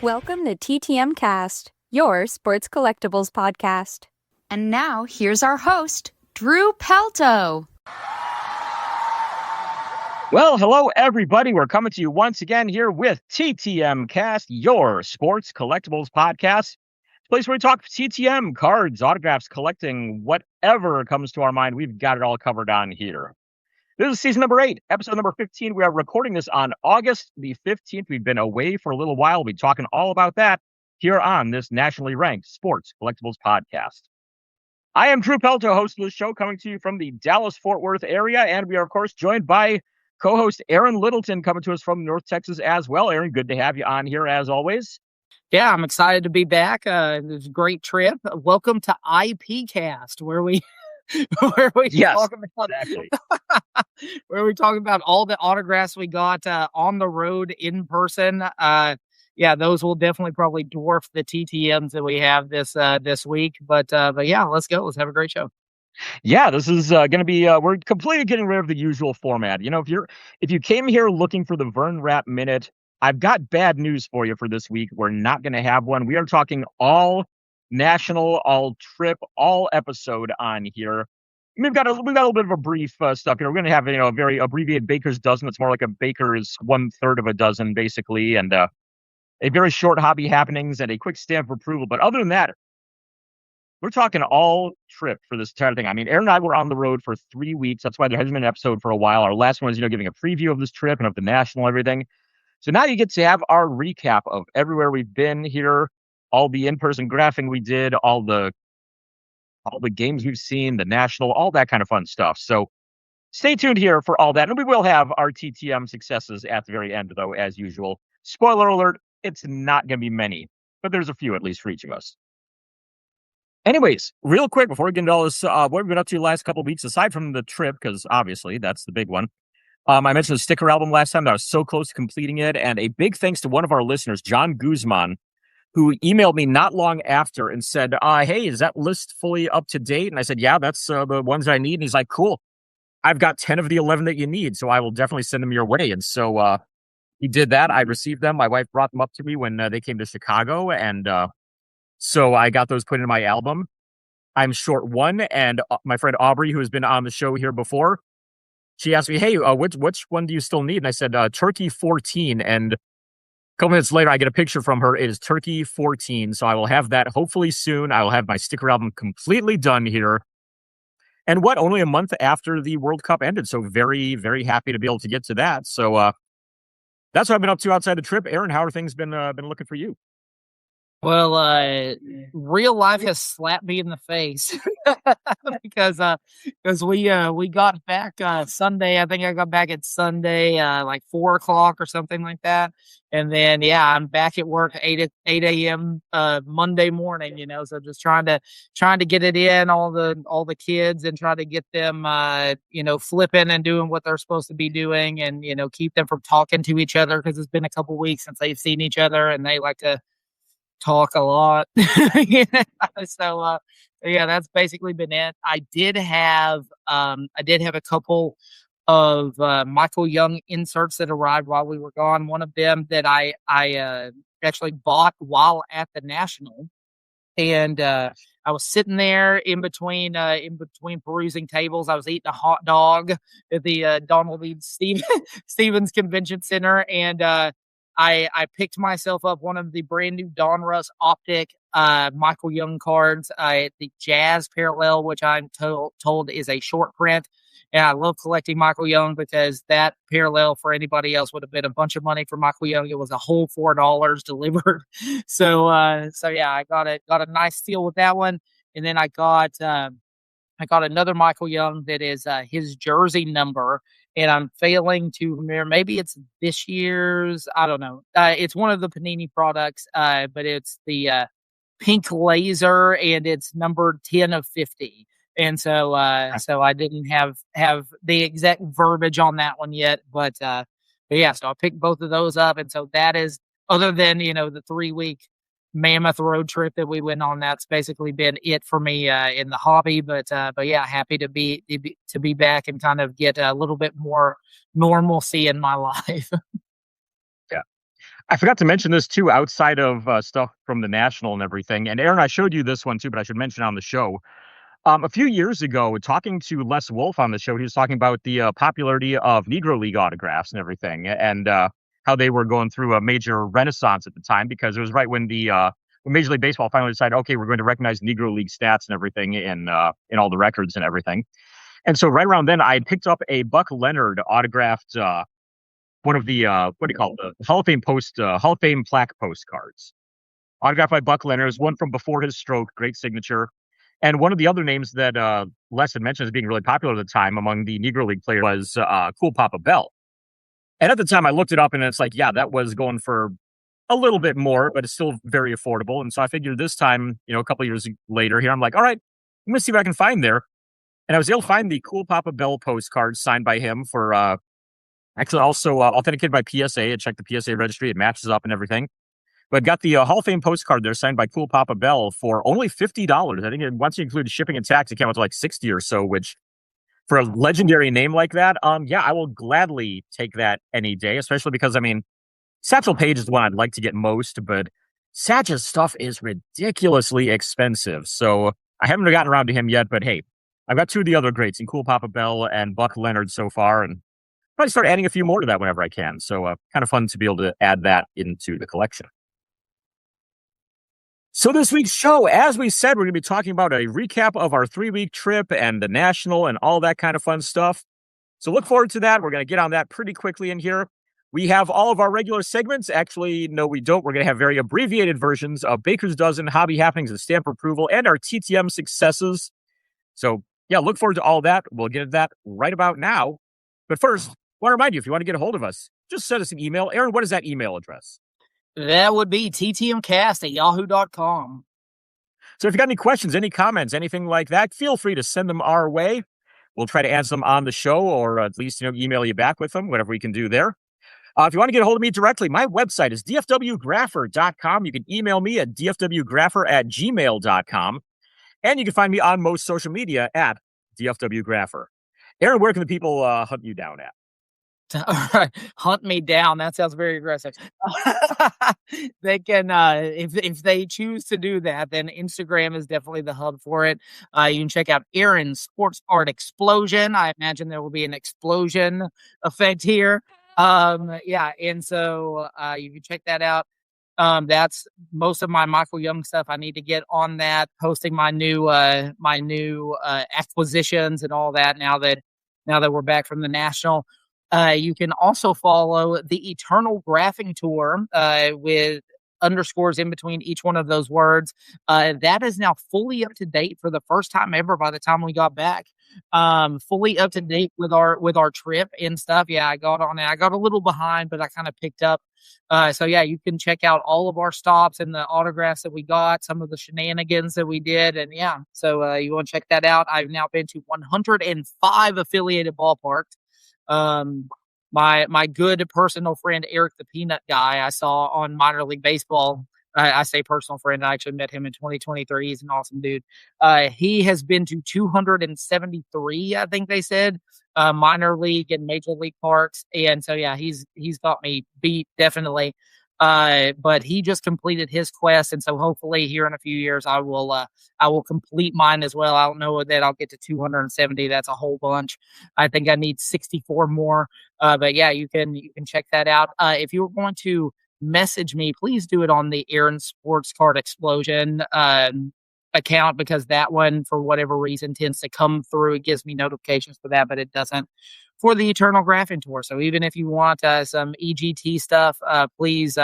Welcome to TTM Cast, your sports collectibles podcast. And now, here's our host, Drew Pelto. Well, hello, everybody. We're coming to you once again here with TTM Cast, your sports collectibles podcast. A place where we talk TTM, cards, autographs, collecting, whatever comes to our mind. We've got it all covered on here. This is season number 8, episode number 15. We are recording this on August the 15th. We've been away for a little while. We'll be talking all about that here on this nationally ranked sports collectibles podcast. I am Drew Pelto, host of the show, coming to you from the Dallas-Fort Worth area, and we are, of course, joined by co-host Arron Littleton, coming to us from North Texas as well. Arron, good to have you on here as always. Yeah, I'm excited to be back. It was a great trip. Welcome to IPcast, where we talk about exactly. where we talk about all the autographs we got on the road in person. Yeah, those will definitely probably dwarf the TTMs that we have this week. But yeah, let's go. Let's have a great show. Yeah, this is going to be, we're completely getting rid of the usual format. You know, if you came here looking for the Vern Rapp Minute, I've got bad news for you for this week. We're not going to have one. We are talking all national, all trip, all episode on here. We've got a little bit of a brief stuff here. We're going to have, a very abbreviated baker's dozen. It's more like a baker's 1/3 of a dozen, basically, and a very short hobby happenings and a quick stamp of approval. But other than that, we're talking all trip for this entire thing. I mean, Arron and I were on the road for 3 weeks. That's why there hasn't been an episode for a while. Our last one was, giving a preview of this trip and of the national and everything. So now you get to have our recap of everywhere we've been here, all the in-person graphing we did, all the games we've seen, the national, all that kind of fun stuff. So stay tuned here for all that. And we will have our TTM successes at the very end, though, as usual. Spoiler alert, it's not going to be many, but there's a few at least for each of us. Anyways, real quick, before we get into all this, what we've been up to the last couple of weeks, aside from the trip, because obviously that's the big one. I mentioned the sticker album last time that I was so close to completing it. And a big thanks to one of our listeners, John Guzman, who emailed me not long after and said, hey, is that list fully up to date? And I said, yeah, that's the ones I need. And he's like, cool. I've got 10 of the 11 that you need, so I will definitely send them your way. And so he did that. I received them. My wife brought them up to me when they came to Chicago. And so I got those put in my album. I'm short one. And my friend Aubrey, who has been on the show here before, she asked me, hey, which one do you still need? And I said, Turkey 14. And a couple minutes later, I get a picture from her. It is Turkey 14. So I will have that hopefully soon. I will have my sticker album completely done here. And only a month after the World Cup ended. So very, very happy to be able to get to that. So that's what I've been up to outside the trip. Arron, how are things been looking for you? Well, real life has slapped me in the face because we got back Sunday. I think I got back at Sunday like 4:00 or something like that, and then I'm back at work 8 a.m. Monday morning. So just trying to get it in all the kids and try to get them flipping and doing what they're supposed to be doing, and keep them from talking to each other because it's been a couple weeks since they've seen each other and they like to talk a lot. So yeah, that's basically been it. I did have a couple of Michael Young inserts that arrived while we were gone. One of them that I actually bought while at the National, and I was sitting there in between perusing tables. I was eating a hot dog at the Donald E. Stevens Convention Center, and I picked myself up one of the brand new Donruss Optic Michael Young cards, the Jazz Parallel, which I'm told is a short print. And I love collecting Michael Young because that parallel for anybody else would have been a bunch of money for Michael Young. It was a whole $4 delivered. So yeah, I got a nice deal with that one. And then I got another Michael Young that is his jersey number. And I'm failing to remember. Maybe it's this year's. I don't know. It's one of the Panini products, but it's the pink laser, and it's numbered 10 of 50. And so I didn't have the exact verbiage on that one yet. But yeah, so I picked both of those up, and so that is, other than the 3-week mammoth road trip that we went on, that's basically been it for me in the hobby. But yeah, happy to be back and kind of get a little bit more normalcy in my life. Yeah, I forgot to mention this too, outside of stuff from the National and everything. And Aaron, I showed you this one too, but I should mention it on the show. A few years ago, talking to Les Wolf on the show, he was talking about the popularity of Negro League autographs and everything, and how they were going through a major renaissance at the time because it was right when when Major League Baseball finally decided, okay, we're going to recognize Negro League stats and everything in all the records and everything. And so right around then, I had picked up a Buck Leonard autographed one of the what do you call it, the Hall of Fame plaque postcards, autographed by Buck Leonard. It was one from before his stroke, great signature. And one of the other names that Les had mentioned as being really popular at the time among the Negro League players was Cool Papa Bell. And at the time, I looked it up, and it's like, yeah, that was going for a little bit more, but it's still very affordable. And so I figured this time, a couple years later here, I'm like, all right, I'm going to see what I can find there. And I was able to find the Cool Papa Bell postcard signed by him for actually also authenticated by PSA. I checked the PSA registry. It matches up and everything. But got the Hall of Fame postcard there signed by Cool Papa Bell for only $50. I think once you include shipping and tax, it came out to like 60 or so, which for a legendary name like that, yeah, I will gladly take that any day, especially because, I mean, Satchel Paige is the one I'd like to get most, but Satch's stuff is ridiculously expensive. So I haven't gotten around to him yet, but hey, I've got two of the other greats in Cool Papa Bell and Buck Leonard so far, and probably start adding a few more to that whenever I can. So kind of fun to be able to add that into the collection. So this week's show, as we said, we're going to be talking about a recap of our 3-week trip and the National and all that kind of fun stuff. So look forward to that. We're going to get on that pretty quickly in here. We have all of our regular segments. Actually, no, we don't. We're going to have very abbreviated versions of Baker's Dozen, Hobby Happenings, and Stamp Approval, and our TTM successes. So yeah, look forward to all that. We'll get to that right about now. But first, I want to remind you, if you want to get a hold of us, just send us an email. Aaron, what is that email address? That would be ttmcast@yahoo.com. So if you got any questions, any comments, anything like that, feel free to send them our way. We'll try to answer them on the show, or at least, email you back with them, whatever we can do there. If you want to get a hold of me directly, my website is dfwgrapher.com. You can email me at dfwgrapher@gmail.com. And you can find me on most social media at dfwgrapher. Aaron, where can the people hunt you down at? All right, hunt me down. That sounds very aggressive. They can, if they choose to do that, then Instagram is definitely the hub for it. You can check out Arron's Sports Art Explosion. I imagine there will be an explosion effect here. Yeah, and so you can check that out. That's most of my Michael Young stuff. I need to get on that, posting my new acquisitions and all that. Now that we're back from the National. You can also follow the Eternal Graphing Tour with underscores in between each one of those words. That is now fully up to date for the first time ever by the time we got back. Fully up to date with our trip and stuff. Yeah, I got on it. I got a little behind, but I kind of picked up. So yeah, you can check out all of our stops and the autographs that we got, some of the shenanigans that we did. And yeah, so you want to check that out. I've now been to 105 affiliated ballparks. My good personal friend, Eric, the Peanut Guy, I saw on minor league baseball. I say personal friend. I actually met him in 2023. He's an awesome dude. He has been to 273, I think they said, minor league and major league parks. And so, yeah, he's got me beat definitely. But he just completed his quest. And so hopefully here in a few years, I will complete mine as well. I don't know that I'll get to 270. That's a whole bunch. I think I need 64 more. But yeah, you can check that out. If you're going to message me, please do it on the Arron Sports Card Explosion account, because that one, for whatever reason, tends to come through. It gives me notifications for that, but it doesn't for the Eternal Graphing Tour. So even if you want some EGT stuff, please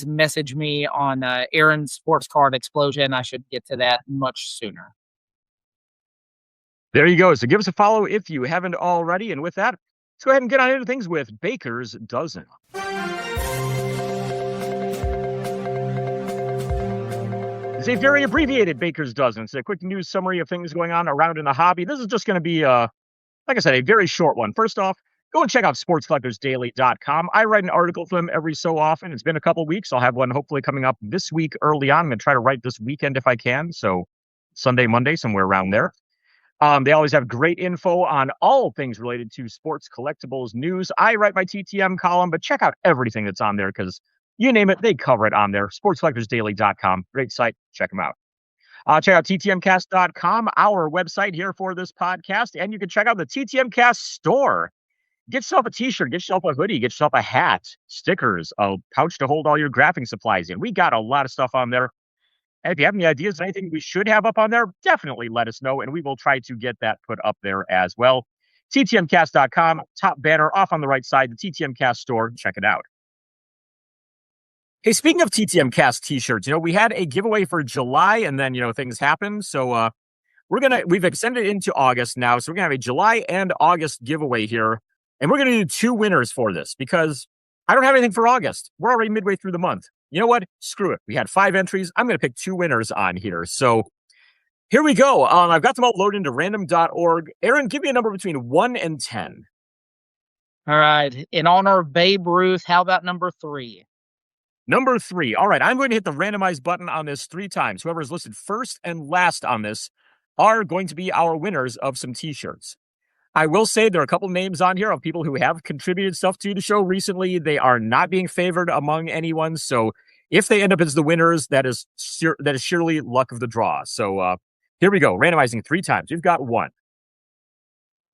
message me on Arron Sports Card Explosion. I should get to that much sooner. There you go. So give us a follow if you haven't already. And with that, let's go ahead and get on into things with Baker's Dozen. It's a very abbreviated Baker's Dozen. It's a quick news summary of things going on around in the hobby. This is just going to be, like I said, a very short one. First off, go and check out sportscollectorsdaily.com. I write an article for them every so often. It's been a couple weeks. I'll have one hopefully coming up this week early on. I'm going to try to write this weekend if I can. So Sunday, Monday, somewhere around there. They always have great info on all things related to sports collectibles news. I write my TTM column, but check out everything that's on there because You name it, they cover it on there. sportscollectorsdaily.com. Great site. Check them out. Check out ttmcast.com, our website here for this podcast. And you can check out the TTMcast store. Get yourself a t-shirt, get yourself a hoodie, get yourself a hat, stickers, a pouch to hold all your graphing supplies in. We got a lot of stuff on there. And if you have any ideas, anything we should have up on there, definitely let us know, and we will try to get that put up there as well. TTMcast.com, top banner off on the right side, the TTMcast store. Check it out. Hey, speaking of TTMcast t-shirts, we had a giveaway for July, and then, things happened. So we've extended it into August now. So we're going to have a July and August giveaway here. And we're going to do 2 winners for this because I don't have anything for August. We're already midway through the month. You know what? Screw it. We had 5 entries. I'm going to pick 2 winners on here. So here we go. I've got them all loaded into random.org. Aaron, give me a number between 1 and 10. All right. In honor of Babe Ruth, how about number 3? Number 3. All right. I'm going to hit the randomize button on this 3 times. Whoever is listed first and last on this are going to be our winners of some t-shirts. I will say there are a couple names on here of people who have contributed stuff to the show recently. They are not being favored among anyone. So if they end up as the winners, that is surely luck of the draw. So here we go. Randomizing 3 times. We've got 1.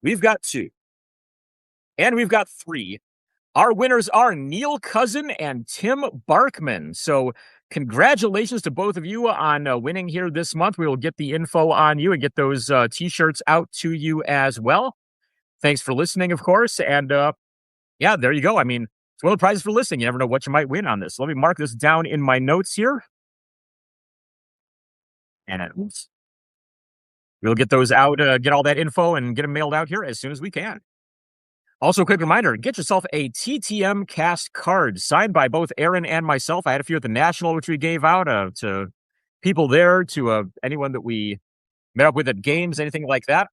We've got 2. And we've got 3. Our winners are Neil Cousin and Tim Barkman. So congratulations to both of you on winning here this month. We will get the info on you and get those t-shirts out to you as well. Thanks for listening, of course. And yeah, there you go. I mean, it's one of the prizes for listening. You never know what you might win on this. Let me mark this down in my notes here. And we'll get those out, get all that info and get them mailed out here as soon as we can. Also, a quick reminder, get yourself a TTM Cast card signed by both Aaron and myself. I had a few at the National, which we gave out to people there, to anyone that we met up with at games, anything like that.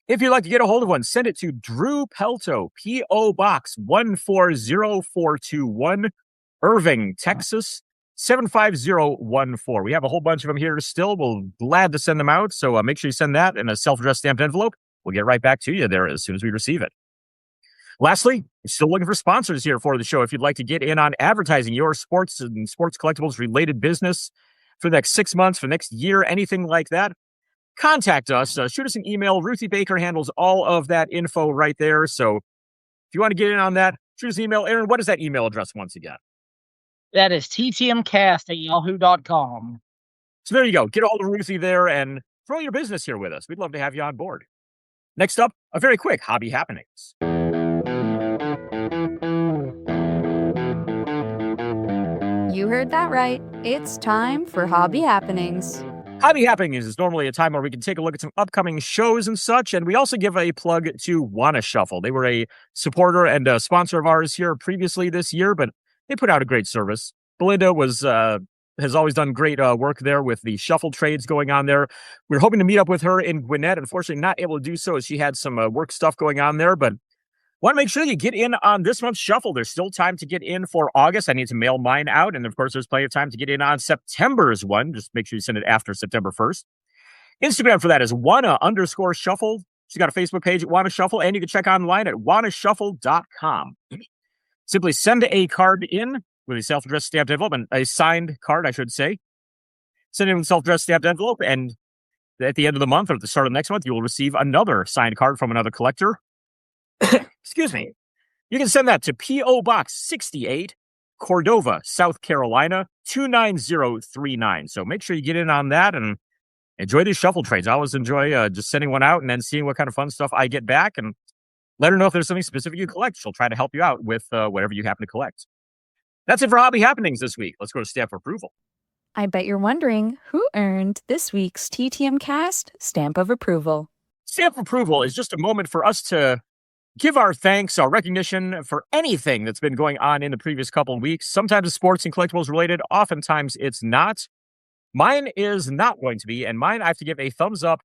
If you'd like to get a hold of one, send it to Drew Pelto, P.O. Box 140421, Irving, Texas, 75014. We have a whole bunch of them here still. We're glad to send them out, so make sure you send that in a self-addressed stamped envelope. We'll get right back to you there as soon as we receive it. Lastly, we're still looking for sponsors here for the show. If you'd like to get in on advertising your sports and sports collectibles related business for the next 6 months, for the next year, anything like that, contact us. Shoot us an email. Ruthie Baker handles all of that info right there. So if you want to get in on that, shoot us an email. Aaron, what is that email address once again? That is ttmcast@yahoo.com. So there you go. Get a hold of Ruthie there and throw your business here with us. We'd love to have you on board. Next up, a very quick hobby happenings. You heard that right. It's time for Hobby Happenings. Hobby Happenings is normally a time where we can take a look at some upcoming shows and such, and we also give a plug to Wanna Shuffle. They were a supporter and a sponsor of ours here previously this year, but they put out a great service. Belinda has always done great work there with the shuffle trades going on there. We were hoping to meet up with her in Gwinnett. Unfortunately, not able to do so as she had some work stuff going on there, but want to make sure you get in on this month's shuffle. There's still time to get in for August. I need to mail mine out. And of course, there's plenty of time to get in on September's one. Just make sure you send it after September 1st. Instagram for that is Wanna_shuffle. She's got a Facebook page at Wanna Shuffle, and you can check online at wannashuffle.com. Simply send a card in with a self-addressed stamped envelope, and a signed card, I should say. Send it in a self-addressed stamped envelope, and at the end of the month or at the start of next month, you will receive another signed card from another collector. Excuse me. You can send that to P.O. Box 68, Cordova, South Carolina, 29039. So make sure you get in on that and enjoy these shuffle trades. I always enjoy just sending one out and then seeing what kind of fun stuff I get back, and let her know if there's something specific you collect. She'll try to help you out with whatever you happen to collect. That's it for Hobby Happenings this week. Let's go to stamp approval. I bet you're wondering who earned this week's TTM Cast Stamp of Approval. Stamp approval is just a moment for us to give our thanks, our recognition for anything that's been going on in the previous couple of weeks. Sometimes it's sports and collectibles related. Oftentimes it's not. Mine is not going to be, and mine I have to give a thumbs up.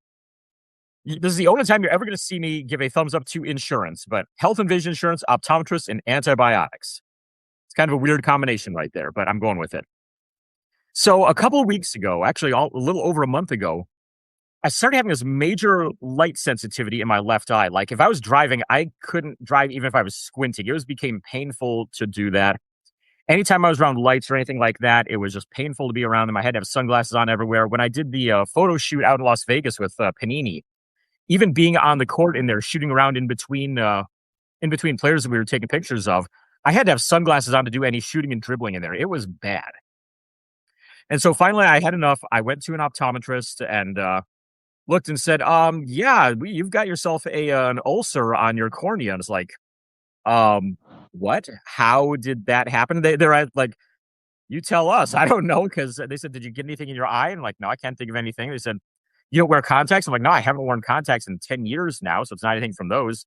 This is the only time you're ever going to see me give a thumbs up to insurance, but health and vision insurance, optometrists, and antibiotics. It's kind of a weird combination right there, but I'm going with it. So a couple of weeks ago, actually a little over a month ago, I started having this major light sensitivity in my left eye. Like if I was driving, I couldn't drive even if I was squinting. Became painful to do that. anytime I was around lights or anything like that, it was just painful to be around them. I had to have sunglasses on everywhere. When I did the photo shoot out in Las Vegas with Panini, even being on the court in there, shooting around in between players that we were taking pictures of, I had to have sunglasses on to do any shooting and dribbling in there. It was bad. And so finally, I had enough. I went to an optometrist and looked and said, yeah, you've got yourself an ulcer on your cornea." And it's like, um, what? How did that happen? They're like, "You tell us." I don't know, because they said, "Did you get anything in your eye?" And I'm like, "No, I can't think of anything." They said, "You don't wear contacts?" I'm like, "No, I haven't worn contacts in 10 years now, so it's not anything from those."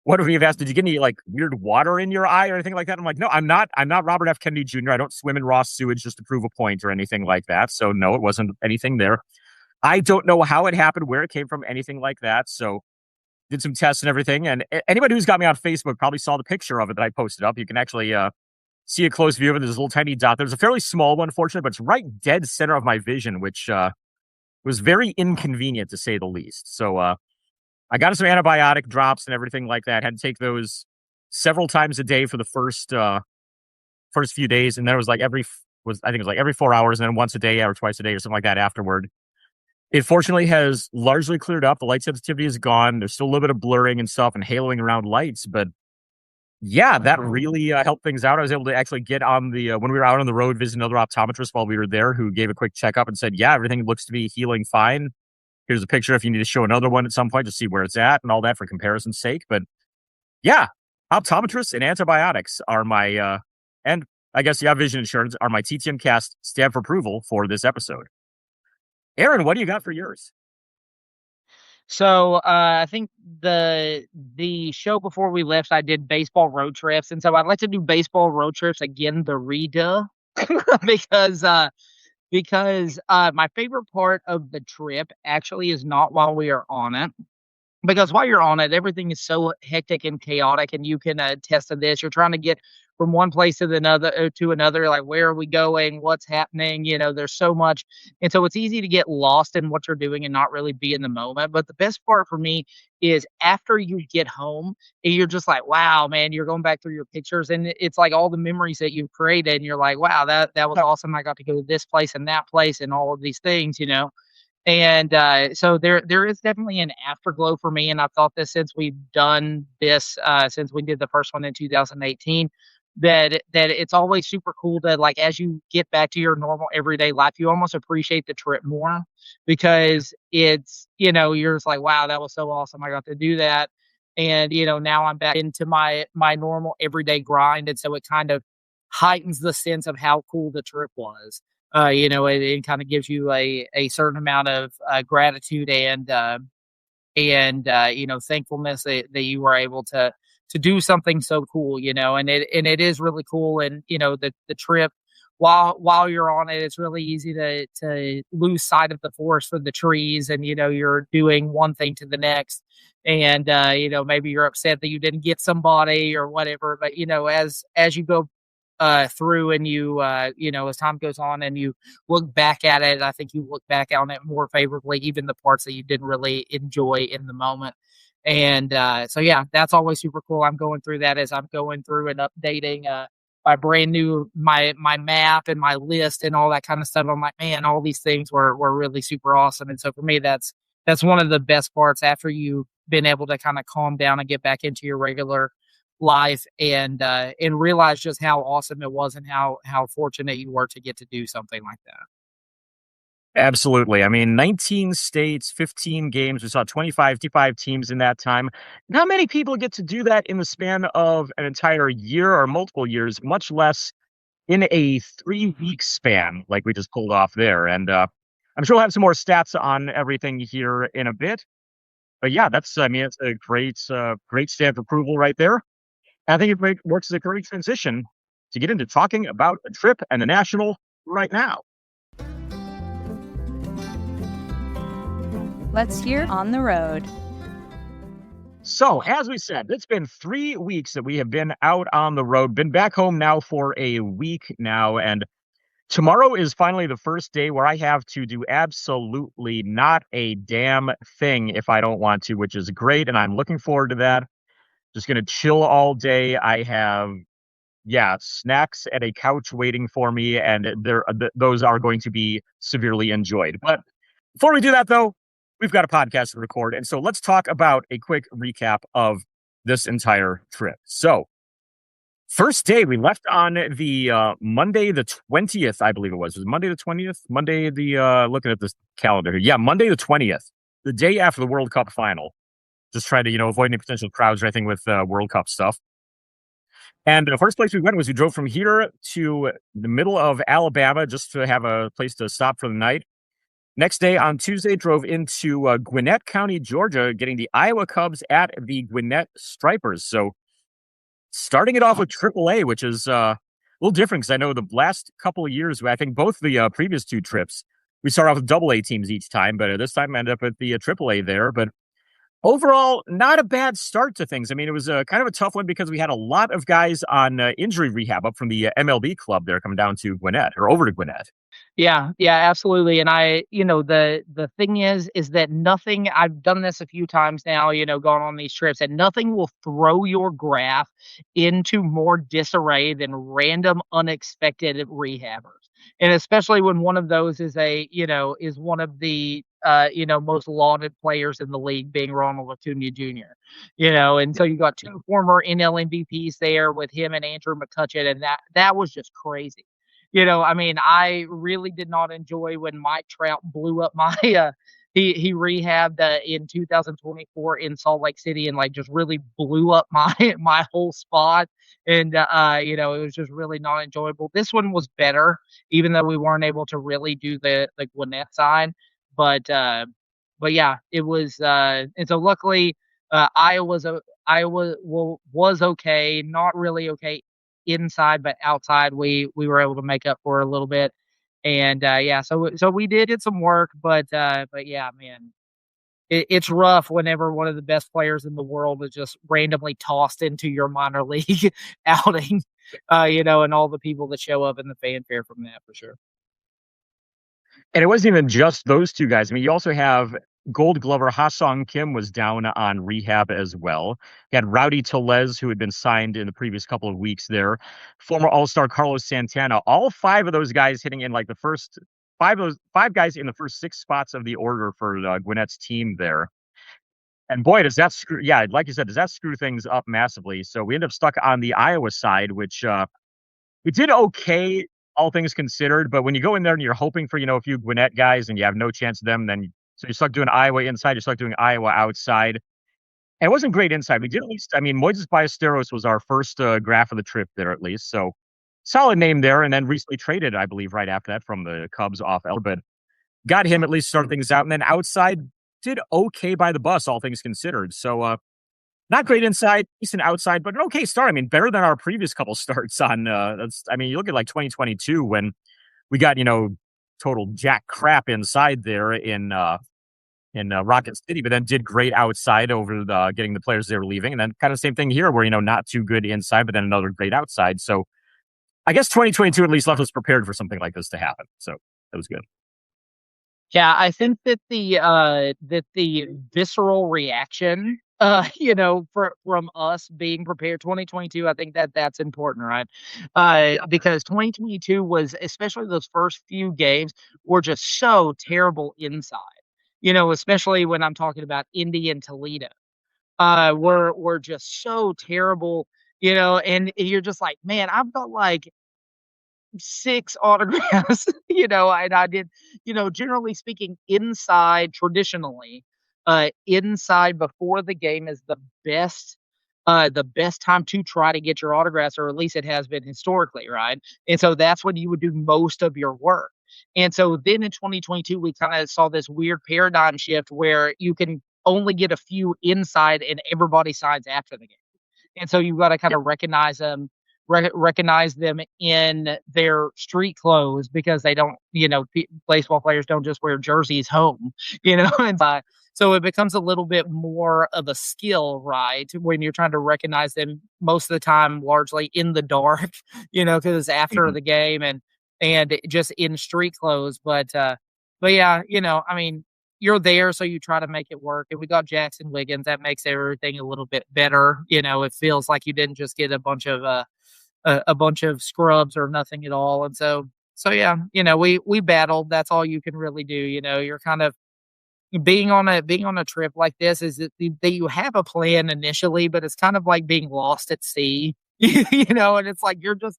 What if you've asked, "Did you get any, like, weird water in your eye or anything like that?" I'm like, "No, I'm not Robert F. Kennedy Jr. I don't swim in raw sewage just to prove a point or anything like that." So, no, it wasn't anything there. I don't know how it happened, where it came from, anything like that. So, did some tests and everything, and anybody who's got me on Facebook probably saw the picture of it that I posted up. You can actually, see a close view of it. There's a little tiny dot. There's a fairly small one, fortunately, but it's right dead center of my vision, which, was very inconvenient to say the least. So, I got some antibiotic drops and everything like that. Had to take those several times a day for the first few days, and then it was like I think it was like every 4 hours, and then once a day or twice a day or something like that afterward. It fortunately has largely cleared up. The light sensitivity is gone. There's still a little bit of blurring and stuff and haloing around lights, but yeah, that really helped things out. I was able to actually get on the when we were out on the road visiting another optometrist while we were there, who gave a quick checkup and said, "Yeah, everything looks to be healing fine. Here's a picture if you need to show another one at some point to see where it's at and all that for comparison's sake." But yeah, optometrists and antibiotics are my, and I guess, yeah, vision insurance are my TTM cast stamp of approval for this episode. Aaron, what do you got for yours? So, I think the show before we left, I did baseball road trips, and so I'd like to do baseball road trips again, the redo, because, my favorite part of the trip actually is not while we are on it. Because while you're on it, everything is so hectic and chaotic, and you can attest to this. You're trying to get from one place to another. Like, where are we going? What's happening? There's so much, and so it's easy to get lost in what you're doing and not really be in the moment. But the best part for me is after you get home, and you're just like, "Wow, man!" You're going back through your pictures, and it's like all the memories that you've created, and you're like, "Wow, that was awesome! I got to go to this place and that place and all of these things." And, so there is definitely an afterglow for me, and I've thought this since we've done this, since we did the first one in 2018, that it's always super cool to, like, as you get back to your normal everyday life, you almost appreciate the trip more because you're just like, "Wow, that was so awesome. I got to do that." And, now I'm back into my normal everyday grind, and so it kind of heightens the sense of how cool the trip was. It kind of gives you a certain amount of gratitude and thankfulness that you were able to do something so cool, and it is really cool. And the trip, while you're on it, it's really easy to lose sight of the forest for the trees, and you're doing one thing to the next. And maybe you're upset that you didn't get somebody or whatever, but as you go through, and as time goes on and you look back at it, I think you look back on it more favorably, even the parts that you didn't really enjoy in the moment. And so, yeah, that's always super cool. I'm going through that as I'm going through and updating my brand new my map and my list and all that kind of stuff. I'm like, man, all these things were really super awesome. And so for me, that's one of the best parts after you've been able to kind of calm down and get back into your regular life, and realize just how awesome it was and how fortunate you were to get to do something like that. Absolutely. I mean, 19 states, 15 games. We saw 25 teams in that time. Not many people get to do that in the span of an entire year or multiple years, much less in a 3-week span like we just pulled off there. And I'm sure we'll have some more stats on everything here in a bit. But yeah, I mean, it's a great stamp of approval right there. And I think works as a great transition to get into talking about a trip and the national right now. Let's hear on the road. So, as we said, it's been 3 weeks that we have been out on the road, been back home now for a week now, and tomorrow is finally the first day where I have to do absolutely not a damn thing if I don't want to, which is great, and I'm looking forward to that. Just gonna chill all day. I have Yeah, snacks and a couch waiting for me, and those are going to be severely enjoyed. But before we do that, though, we've got a podcast to record, and so let's talk about a quick recap of this entire trip. So, first day, we left on the Monday the 20th, I believe it was. Was it Monday the 20th? Monday the looking at this calendar here. Yeah, Monday the 20th, the day after the World Cup final. Just try to avoid any potential crowds or anything with World Cup stuff. And the first place we went was we drove from here to the middle of Alabama just to have a place to stop for the night. Next day on Tuesday, drove into Gwinnett County, Georgia, getting the Iowa Cubs at the Gwinnett Stripers. So starting it off with AAA, which is a little different because I know the last couple of years, I think both the previous two trips, we start off with AA teams each time, but this time I ended up at the AAA there. But overall, not a bad start to things. I mean, it was kind of a tough one because we had a lot of guys on injury rehab up from the MLB club there coming down to Gwinnett or over to Gwinnett. Yeah, yeah, absolutely. And the thing is that nothing. I've done this a few times now. Gone on these trips, and nothing will throw your graph into more disarray than random, unexpected rehabbers. And especially when one of those is one of the most lauded players in the league, being Ronald Acuna Jr. And so you got two former NL MVPs there with him and Andrew McCutcheon, and that was just crazy. I mean, I really did not enjoy when Mike Trout blew up my he rehabbed in 2024 in Salt Lake City and like just really blew up my my whole spot. And it was just really not enjoyable. This one was better, even though we weren't able to really do the Gwinnett side. But yeah, it was and so luckily Iowa was okay, not really okay inside, but outside we were able to make up for a little bit. And yeah, so we did some work, but yeah, man, it's rough whenever one of the best players in the world is just randomly tossed into your minor league outing, and all the people that show up in the fanfare from that for sure. And it wasn't even just those two guys. I mean, you also have Gold Glover Ha-Sung Kim was down on rehab as well. You had Rowdy Tellez, who had been signed in the previous couple of weeks there. Former All-Star Carlos Santana. All five of those guys hitting in like the first five guys in the first six spots of the order for Gwinnett's team there. And boy, does that screw, yeah, like you said, does that screw things up massively. So we end up stuck on the Iowa side, which we did okay, all things considered. But when you go in there and you're hoping for, a few Gwinnett guys and you have no chance of them, then so you're stuck doing Iowa inside, you're stuck doing Iowa outside. And it wasn't great inside. We did at least, I mean, Moises Ballesteros was our first graph of the trip there, at least. So solid name there. And then recently traded, I believe, right after that from the Cubs off El. But got him at least start things out. And then outside did okay by the bus, all things considered. So not great inside, decent outside, but an okay start. I mean, better than our previous couple starts on I mean, you look at like 2022 when we got, total jack crap inside there in Rocket City, but then did great outside over getting the players they were leaving. And then kind of same thing here where, not too good inside, but then another great outside. So I guess 2022 at least left us prepared for something like this to happen. So that was good. Yeah, I think that the visceral reaction, from us being prepared 2022, I think that that's important, right? Because 2022 was, especially those first few games, were just so terrible inside. Especially when I'm talking about Indy and Toledo, were just so terrible. And you're just like, man, I've got like 6 autographs, and I did, generally speaking, inside traditionally, inside before the game is the best time to try to get your autographs, or at least it has been historically, right? And so that's when you would do most of your work. And so then in 2022, we kind of saw this weird paradigm shift where you can only get a few inside and everybody signs after the game. And so you've got to kind of recognize them in their street clothes because they don't, baseball players don't just wear jerseys home, and so it becomes a little bit more of a skill, right? When you're trying to recognize them most of the time, largely in the dark, because it's after the game and just in street clothes. But yeah, I mean, you're there, so you try to make it work. And we got Jackson Wiggins. That makes everything a little bit better. It feels like you didn't just get a bunch of a bunch of scrubs or nothing at all. And so yeah, we battled. That's all you can really do. You're kind of being on a trip like this is that you have a plan initially, but it's kind of like being lost at sea, and it's like you're just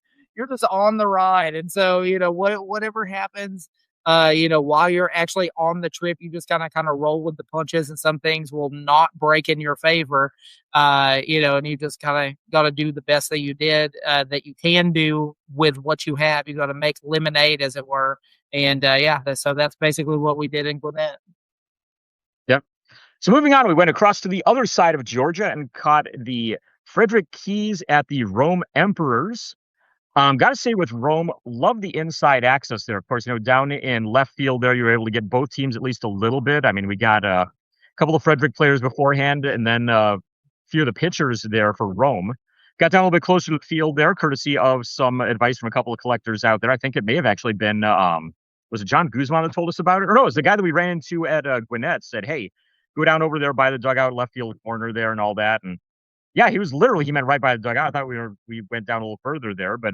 on the ride. And so, whatever happens, while you're actually on the trip, you just kind of roll with the punches, and some things will not break in your favor. And you just kind of got to do the best that that you can do with what you have. You got to make lemonade, as it were. And yeah, so that's basically what we did in Gwinnett. Yep. So moving on, we went across to the other side of Georgia and caught the Frederick Keys at the Rome Emperors. Got to say, with Rome, love the inside access there. Of course, down in left field there, you were able to get both teams at least a little bit. I mean, we got a couple of Frederick players beforehand, and then a few of the pitchers there for Rome. Got down a little bit closer to the field there, courtesy of some advice from a couple of collectors out there. I think it may have actually been, was it John Guzman that told us about it? Or no, it was the guy that we ran into at Gwinnett said, hey, go down over there by the dugout, left field corner there and all that. And yeah, he meant right by the dugout. I thought we went down a little further there, but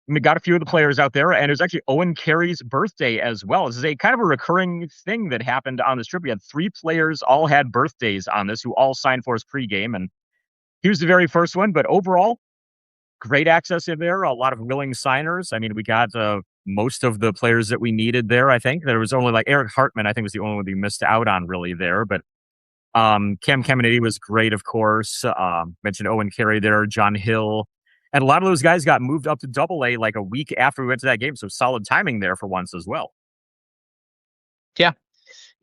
we got a few of the players out there, and it was actually Owen Carey's birthday as well. This is a kind of a recurring thing that happened on this trip. We had 3 players all had birthdays on this who all signed for us pregame, and he was the very first one. But overall, great access in there, a lot of willing signers. I mean, we got most of the players that we needed there, I think. There was only like Eric Hartman, I think, was the only one we missed out on really there, but Cam Caminiti was great, of course. Mentioned Owen Carey there, John Hill. And a lot of those guys got moved up to Double-A like a week after we went to that game. So solid timing there for once as well. Yeah.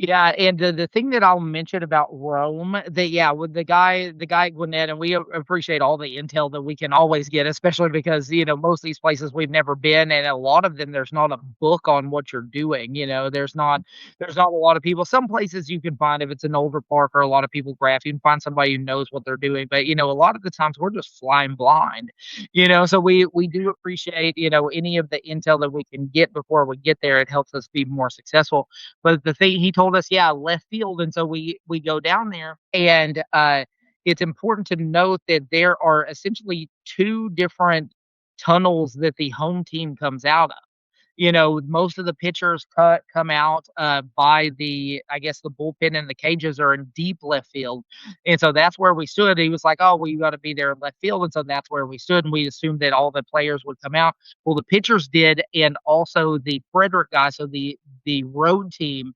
Yeah, and the thing that I'll mention about Rome, with the guy at Gwinnett, and we appreciate all the intel that we can always get, especially because most of these places we've never been, and a lot of them there's not a book on what you're doing. There's not a lot of people. Some places you can find if it's an older park or a lot of people graph, you can find somebody who knows what they're doing. But a lot of the times we're just flying blind. So we do appreciate any of the intel that we can get before we get there. It helps us be more successful. But the thing he told us, left field. And so we go down there, and it's important to note that there are essentially 2 different tunnels that the home team comes out of. Most of the pitchers come out by I guess the bullpen, and the cages are in deep left field. And so that's where we stood. He was like, oh, well, you got to be there in left field. And so that's where we stood. And we assumed that all the players would come out. Well, the pitchers did. And also the Frederick guys, so the road team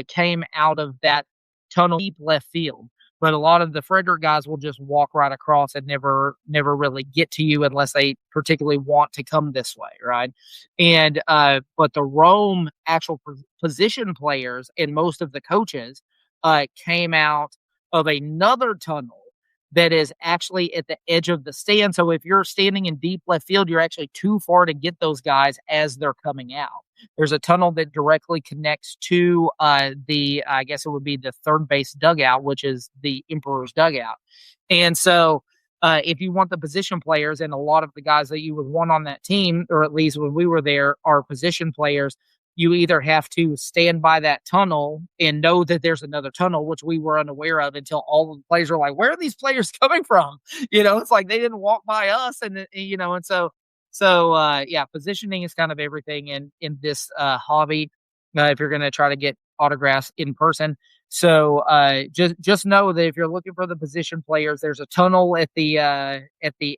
came out of that tunnel deep left field. But a lot of the Frederick guys will just walk right across and never really get to you unless they particularly want to come this way, right? And but the Rome actual position players and most of the coaches came out of another tunnel that is actually at the edge of the stand. So if you're standing in deep left field, you're actually too far to get those guys as they're coming out. There's a tunnel that directly connects to I guess it would be the third base dugout, which is the Emperor's dugout. And so if you want the position players, and a lot of the guys that you would want on that team, or at least when we were there, are position players, you either have to stand by that tunnel and know that there's another tunnel, which we were unaware of until all of the players were like, where are these players coming from? It's like they didn't walk by us. And yeah, positioning is kind of everything in this hobby if you're going to try to get autographs in person. So just know that if you're looking for the position players, there's a tunnel at the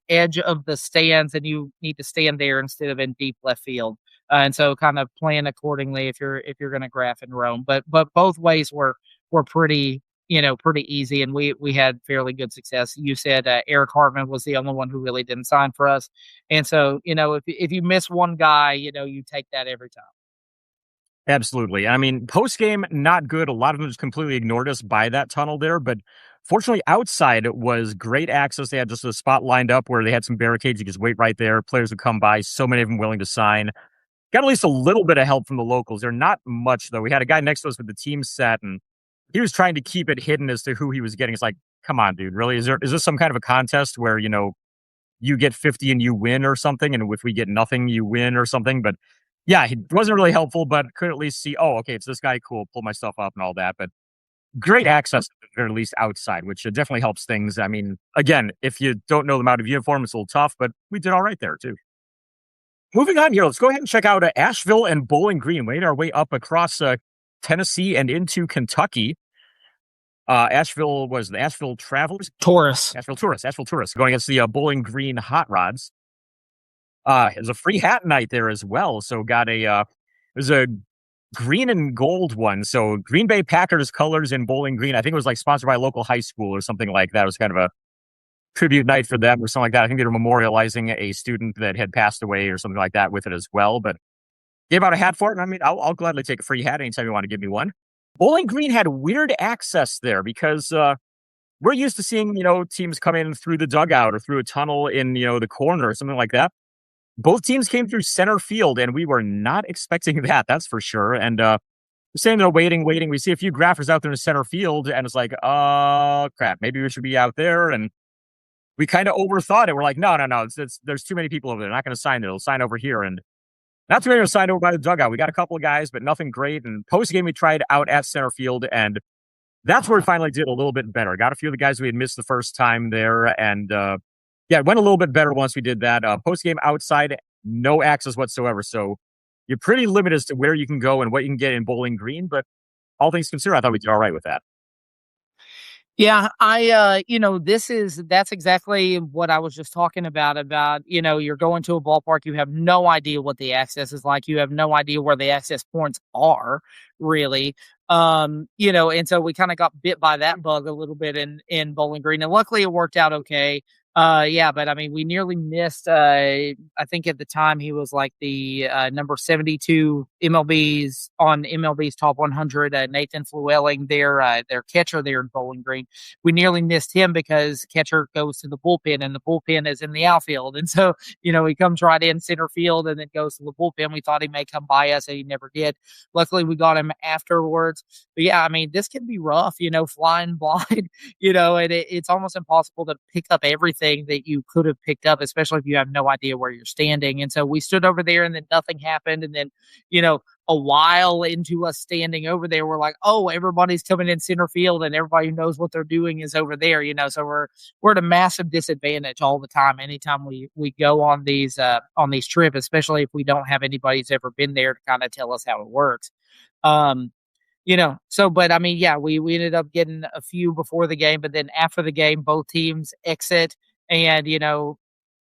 edge of the stands, and you need to stand there instead of in deep left field. And so kind of plan accordingly if you're going to graph in Rome. But both ways were pretty easy, and we had fairly good success. You said Eric Hartman was the only one who really didn't sign for us. And so, if you miss one guy, you take that every time. Absolutely. I mean, post game, not good. A lot of them just completely ignored us by that tunnel there. But fortunately, outside it was great access. They had just a spot lined up where they had some barricades. You just wait right there. Players would come by. So many of them willing to sign. Got at least a little bit of help from the locals. They're not much, though. We had a guy next to us with the team set, and he was trying to keep it hidden as to who he was getting. It's like, come on, dude, really? Is this some kind of a contest where, you get 50 and you win or something, and if we get nothing, you win or something? But yeah, he wasn't really helpful, but could at least see, oh, okay, it's this guy, cool, pull my stuff up and all that. But great access at the very least outside, which definitely helps things. I mean, again, if you don't know them out of uniform, it's a little tough, but we did all right there too. Moving on here, let's go ahead and check out Asheville and Bowling Green. We made our way up across Tennessee and into Kentucky. Asheville was the Asheville Travelers, Taurus. Asheville Tourists going against the Bowling Green Hot Rods. It was a free hat night there as well. So got it was a green and gold one. So Green Bay Packers colors in Bowling Green. I think it was like sponsored by a local high school or something like that. It was kind of a tribute night for them or something like that. I think they were memorializing a student that had passed away or something like that with it as well. But gave out a hat for it. And I mean, I'll gladly take a free hat anytime you want to give me one. Bowling Green had weird access there because we're used to seeing, teams come in through the dugout or through a tunnel in, the corner or something like that. Both teams came through center field, and we were not expecting that. That's for sure. And we're standing there waiting. We see a few graphers out there in center field, and it's like, oh crap, maybe we should be out there. And we kind of overthought it. We're like, no. There's too many people over there. They're not going to sign there. They'll sign over here. And not too many were signed over by the dugout. We got a couple of guys, but nothing great. And post game, we tried out at center field, and that's where we finally did a little bit better. Got a few of the guys we had missed the first time there, and it went a little bit better once we did that. Post game outside, no access whatsoever. So you're pretty limited as to where you can go and what you can get in Bowling Green. But all things considered, I thought we did all right with that. Yeah, that's exactly what I was just talking about, you're going to a ballpark, you have no idea what the access is like. You have no idea where the access points are really. And so we kind of got bit by that bug a little bit in Bowling Green, and luckily it worked out okay. But I mean, we nearly missed, I think at the time he was like the number 72 MLB's top 100, Nathan Flewelling, their catcher there in Bowling Green. We nearly missed him because catcher goes to the bullpen, and the bullpen is in the outfield. And so, he comes right in center field and then goes to the bullpen. We thought he may come by us, and he never did. Luckily, we got him afterwards. But yeah, I mean, this can be rough, flying blind, and it's almost impossible to pick up everything that you could have picked up, especially if you have no idea where you're standing. And so we stood over there, and then nothing happened. And then, a while into us standing over there, we're like, oh, everybody's coming in center field, and everybody who knows what they're doing is over there, so we're at a massive disadvantage all the time. Anytime we go on these trips, especially if we don't have anybody who's ever been there to kind of tell us how it works. But I mean, yeah, we ended up getting a few before the game, but then after the game, both teams exit. And,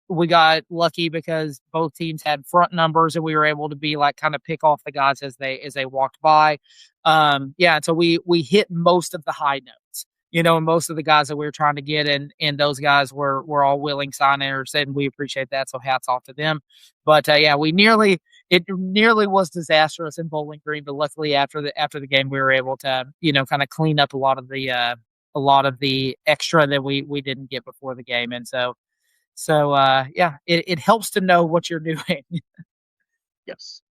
we got lucky because both teams had front numbers, and we were able to be like kind of pick off the guys as they walked by. And so we hit most of the high notes, and most of the guys that we were trying to get, and those guys were all willing signers, and we appreciate that. So hats off to them. But it nearly was disastrous in Bowling Green, but luckily after the game, we were able to, kind of clean up a lot of the extra that we didn't get before the game. And so it helps to know what you're doing. Yes.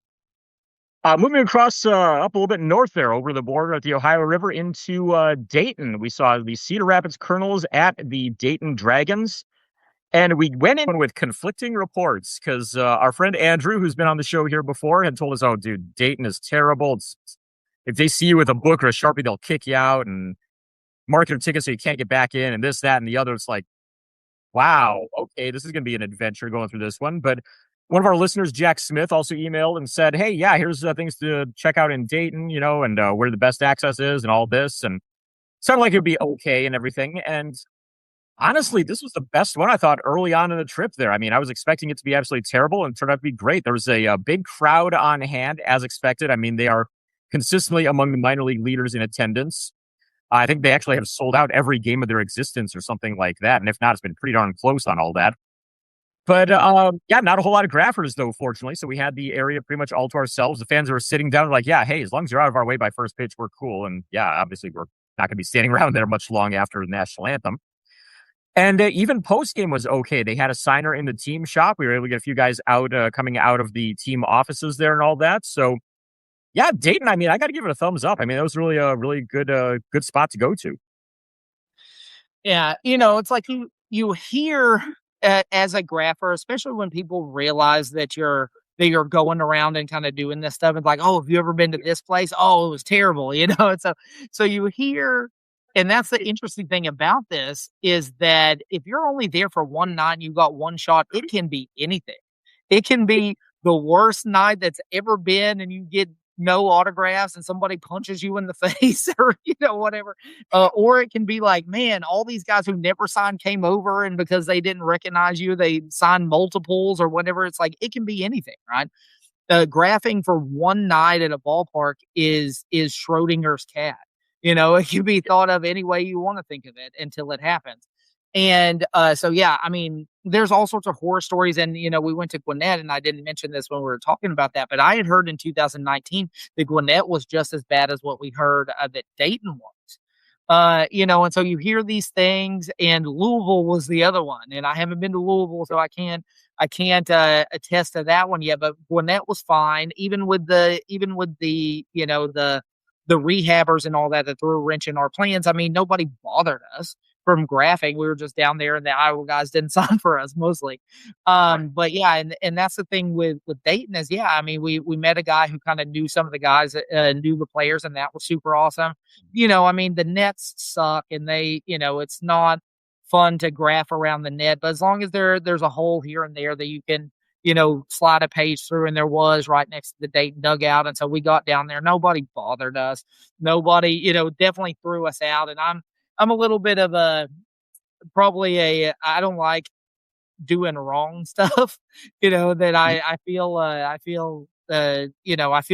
Moving across up a little bit north there over the border at the Ohio River into Dayton, we saw the Cedar Rapids Colonels at the Dayton Dragons. And we went in with conflicting reports because our friend Andrew, who's been on the show here before, had told us, oh, dude, Dayton is terrible. If they see you with a book or a Sharpie, they'll kick you out and mark your ticket so you can't get back in, and this, that, and the other. It's like, wow, okay, this is going to be an adventure going through this one. But one of our listeners, Jack Smith, also emailed and said, hey, yeah, here's things to check out in Dayton, and where the best access is and all this. And sounded like it'd be okay and everything. And honestly, this was the best one, I thought, early on in the trip there. I mean, I was expecting it to be absolutely terrible, and it turned out to be great. There was a big crowd on hand, as expected. I mean, they are consistently among the minor league leaders in attendance. I think they actually have sold out every game of their existence or something like that. And if not, it's been pretty darn close on all that. But not a whole lot of graphers, though, fortunately. So we had the area pretty much all to ourselves. The fans were sitting down like, yeah, hey, as long as you're out of our way by first pitch, we're cool. And yeah, obviously, we're not going to be standing around there much long after the national anthem. And even post game was okay. They had a signer in the team shop. We were able to get a few guys out coming out of the team offices there and all that. So yeah, Dayton, I mean, I got to give it a thumbs up. I mean, that was really a really good spot to go to. Yeah, it's like you hear as a grapher, especially when people realize that you're they are going around and kind of doing this stuff. It's like, oh, have you ever been to this place? Oh, it was terrible, you know. And so you hear, and that's the interesting thing about this is that if you're only there for one night, and you got one shot, it can be anything. It can be the worst night that's ever been, and you get no autographs, and somebody punches you in the face, or whatever. Or it can be like, man, all these guys who never signed came over, and because they didn't recognize you, they signed multiples or whatever. It's like it can be anything, right? Graphing for one night at a ballpark is Schrodinger's cat. It can be thought of any way you want to think of it until it happens. And so, yeah, I mean, there's all sorts of horror stories. And, we went to Gwinnett, and I didn't mention this when we were talking about that, but I had heard in 2019 that Gwinnett was just as bad as what we heard that Dayton was. And so you hear these things, and Louisville was the other one. And I haven't been to Louisville, so I can't attest to that one yet. But Gwinnett was fine, even with the the rehabbers and all that threw a wrench in our plans. I mean, nobody bothered us from graphing. We were just down there, and the Iowa guys didn't sign for us mostly. But yeah, and that's the thing with Dayton is, yeah, I mean, we met a guy who kind of knew some of the guys, knew the players, and that was super awesome. I mean, the nets suck, and it's not fun to graph around the net, but as long as there's a hole here and there that you can, slide a page through, and there was right next to the Dayton dugout. And so we got down there. Nobody bothered us. Nobody, definitely threw us out. And I'm a little bit of I don't like doing wrong stuff, that I feel, I feel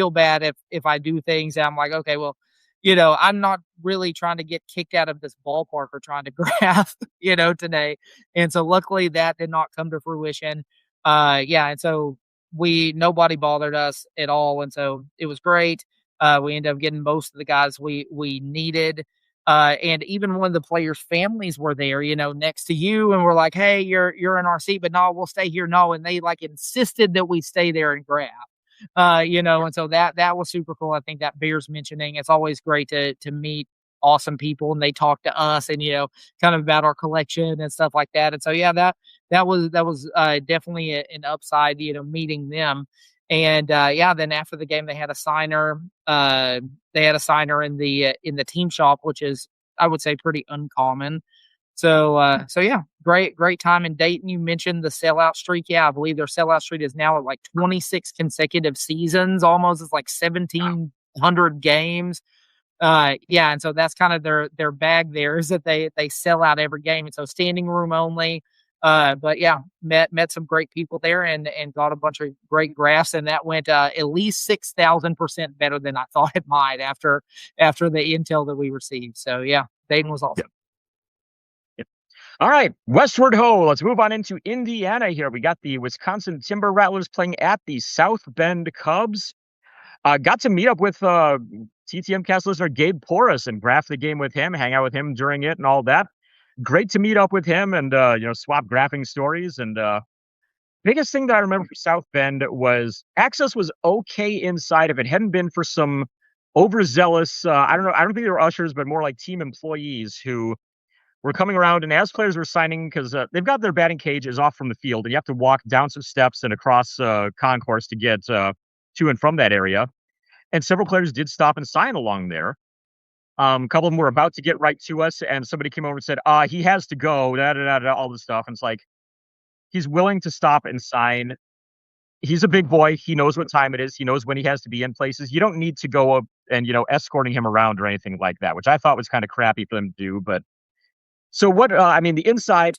bad if I do things and I'm like, okay, well, I'm not really trying to get kicked out of this ballpark or trying to graph, today. And so luckily that did not come to fruition. Yeah. And so nobody bothered us at all. And so it was great. We ended up getting most of the guys we needed. And even when the players' families were there, next to you, and we're like, hey, you're in our seat, but no, we'll stay here. No. And they like insisted that we stay there and grab. And so that was super cool. I think that bears mentioning. It's always great to meet awesome people, and they talk to us, and kind of about our collection and stuff like that. And so yeah, that was definitely an upside, meeting them. And yeah, then after the game, they had a signer. They had a signer in the team shop, which is, I would say, pretty uncommon. So yeah, great time in Dayton. You mentioned the sellout streak. Yeah, I believe their sellout streak is now at like 26 consecutive seasons. Almost, it's like 1,700 games. Yeah, and so that's kind of their bag there, is that they sell out every game, and so standing room only. But yeah, met some great people there, and got a bunch of great graphs, and that went at least 6,000% better than I thought it might after the intel that we received. So yeah, Dayton was awesome. Yep. All right, westward ho. Let's move on into Indiana here. We got the Wisconsin Timber Rattlers playing at the South Bend Cubs. Got to meet up with TTM cast listener Gabe Porras and graph the game with him, hang out with him during it and all that. Great to meet up with him and swap graphing stories. And biggest thing that I remember for South Bend was access was okay inside. If it hadn't been for some overzealous, I don't think they were ushers, but more like team employees who were coming around, and as players were signing, because they've got their batting cages off from the field, and you have to walk down some steps and across concourse to get to and from that area. And several players did stop and sign along there. A couple of them were about to get right to us, and somebody came over and said, he has to go, all this stuff. And it's like, he's willing to stop and sign. He's a big boy. He knows what time it is. He knows when he has to be in places. You don't need to go up and, escorting him around or anything like that, which I thought was kind of crappy for them to do. But so what, the inside,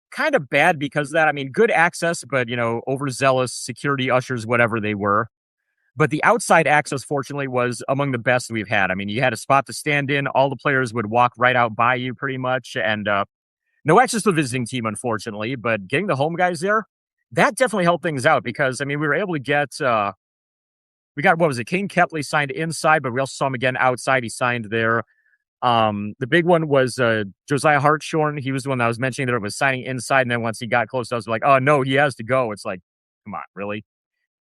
kind of bad because of that. I mean, good access, but, overzealous security ushers, whatever they were. But the outside access, fortunately, was among the best we've had. I mean, you had a spot to stand in. All the players would walk right out by you pretty much. And no access to the visiting team, unfortunately. But getting the home guys there, that definitely helped things out because, we were able to get, we got, what was it? King Kepley signed inside, but we also saw him again outside. He signed there. The big one was Josiah Hartshorn. He was the one that I was mentioning that it was signing inside. And then once he got close, I was like, oh, no, he has to go. It's like, come on, really?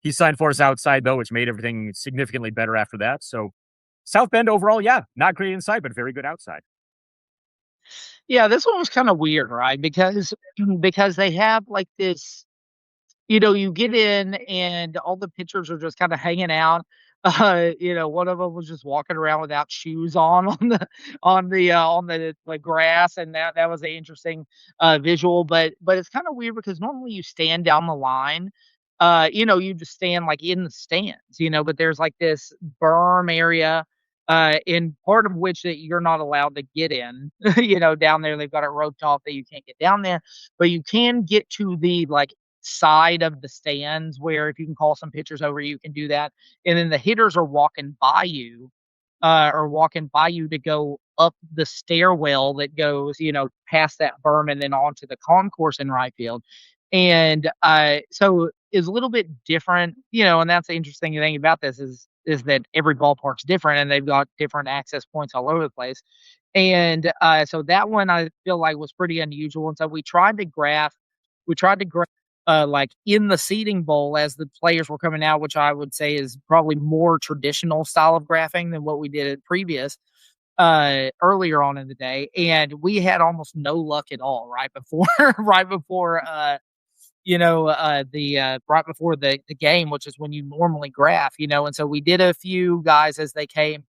He signed for us outside, though, which made everything significantly better after that. So South Bend overall, yeah, not great inside, but very good outside. Yeah, this one was kind of weird, right? Because they have like this you get in and all the pitchers are just kinda hanging out. One of them was just walking around without shoes on like, grass, and that was an interesting, visual, but it's kinda weird because normally you stand down the line, you just stand, like, in the stands, but there's, like, this berm area, in part of which that you're not allowed to get in, down there, they've got it roped off that you can't get down there, but you can get to the, like, side of the stands where if you can call some pitchers over, you can do that, and then the hitters are walking by you to go up the stairwell that goes, past that berm and then onto the concourse in right field. And so it's a little bit different, and that's the interesting thing about this is that every ballpark's different and they've got different access points all over the place. And so that one I feel like was pretty unusual. And so we tried to graph like in the seating bowl as the players were coming out, which I would say is probably more traditional style of graphing than what we did at previous earlier on in the day. And we had almost no luck at all right before right before the right before the game, which is when you normally graph, and so we did a few guys as they came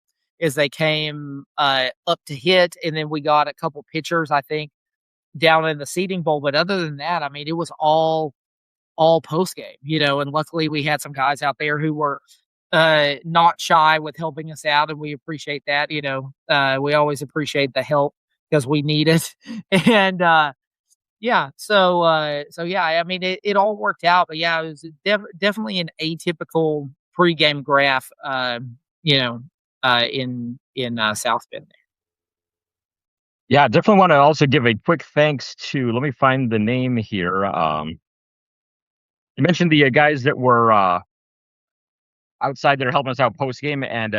up to hit, and then we got a couple pitchers, I think, down in the seating bowl. But other than that, I mean, it was all post game, and luckily we had some guys out there who were not shy with helping us out, and we appreciate that. We always appreciate the help because we need it. And yeah, so yeah, I mean, it all worked out, but yeah, it was definitely an atypical pregame graph, in South Bend. Yeah, definitely want to also give a quick thanks to. Let me find the name here. You mentioned the guys that were outside there helping us out post game, and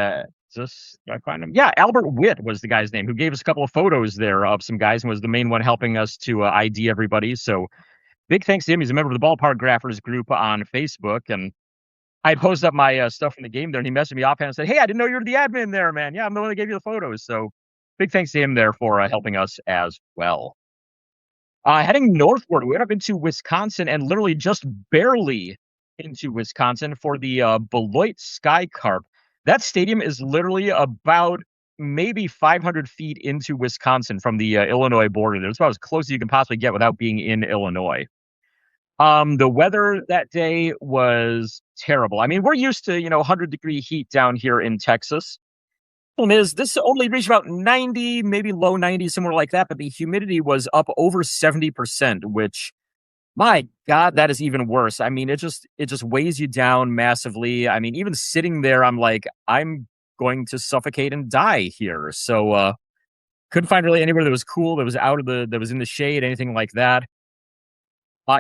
just do I find him? Yeah, Albert Witt was the guy's name who gave us a couple of photos there of some guys and was the main one helping us to ID everybody. So big thanks to him. He's a member of the Ballpark Graphers group on Facebook, and I posted up my stuff from the game there, and he messaged me offhand and said, "Hey, I didn't know you were the admin there, man. Yeah, I'm the one that gave you the photos." So big thanks to him there for helping us as well. Heading northward, we went up into Wisconsin and literally just barely into Wisconsin for the Beloit Sky Carp. That stadium is literally about maybe 500 feet into Wisconsin from the Illinois border. It's about as close as you can possibly get without being in Illinois. The weather that day was terrible. I mean, we're used to 100-degree heat down here in Texas. Problem is, this only reached about 90, maybe low 90s, somewhere like that, but the humidity was up over 70%, which, my God, that is even worse. I mean, it just weighs you down massively. I mean, even sitting there, I'm like, I'm going to suffocate and die here. So, couldn't find really anywhere that was cool, that was in the shade, anything like that.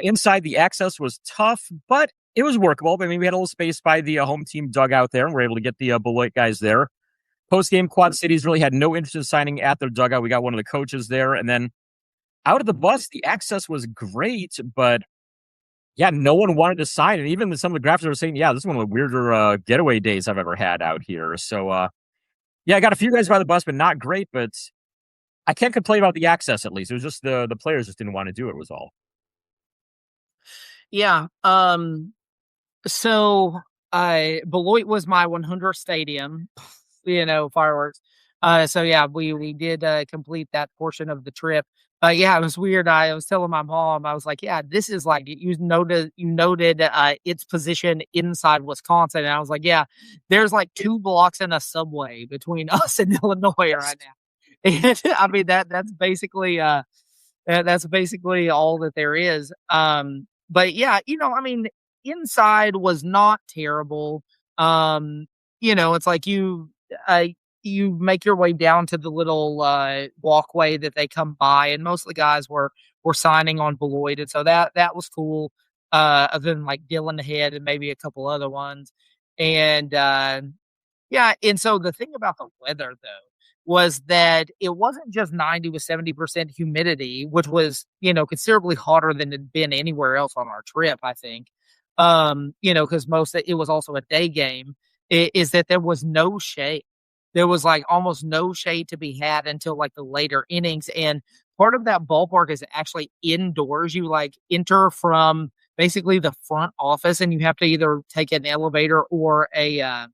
Inside, the access was tough, but it was workable. I mean, we had a little space by the home team dugout there, and we're able to get the Beloit guys there. Post-game, Quad Cities really had no interest in signing at their dugout. We got one of the coaches there. And then out of the bus, the access was great, but yeah, no one wanted to sign. And even some of the graphics were saying, yeah, this is one of the weirder getaway days I've ever had out here. So, yeah, I got a few guys by the bus, but not great. But I can't complain about the access, at least. It was just the players just didn't want to do it, was all. Yeah. So Beloit was my 100th stadium, fireworks. So yeah, we did complete that portion of the trip. Yeah, it was weird. I was telling my mom, I was like, yeah, this is like you noted its position inside Wisconsin. And I was like, yeah, there's like 2 blocks in a subway between us and Illinois right now. And I mean that's basically all that there is. But yeah, I mean, inside was not terrible. It's like you make your way down to the little walkway that they come by, and most of the guys were signing on Beloit, and so that was cool. Other than like Dylan Head and maybe a couple other ones, and yeah, and so the thing about the weather though was that it wasn't just 90 with 70% humidity, which was, considerably hotter than it had been anywhere else on our trip, I think. Because it was also a day game, is that there was no shade. There was like almost no shade to be had until like the later innings. And part of that ballpark is actually indoors. You like enter from basically the front office, and you have to either take an elevator or a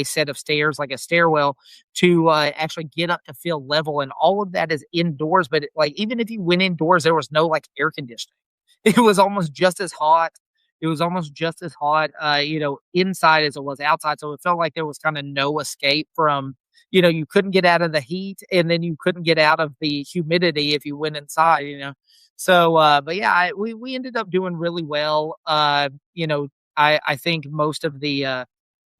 set of stairs, like a stairwell, to actually get up to field level. And all of that is indoors. But like even if you went indoors, there was no like air conditioning. It was almost just as hot. It was almost just as hot, inside as it was outside. So it felt like there was kind of no escape from, you couldn't get out of the heat, and then you couldn't get out of the humidity if you went inside. So, but yeah, we ended up doing really well. I think most of the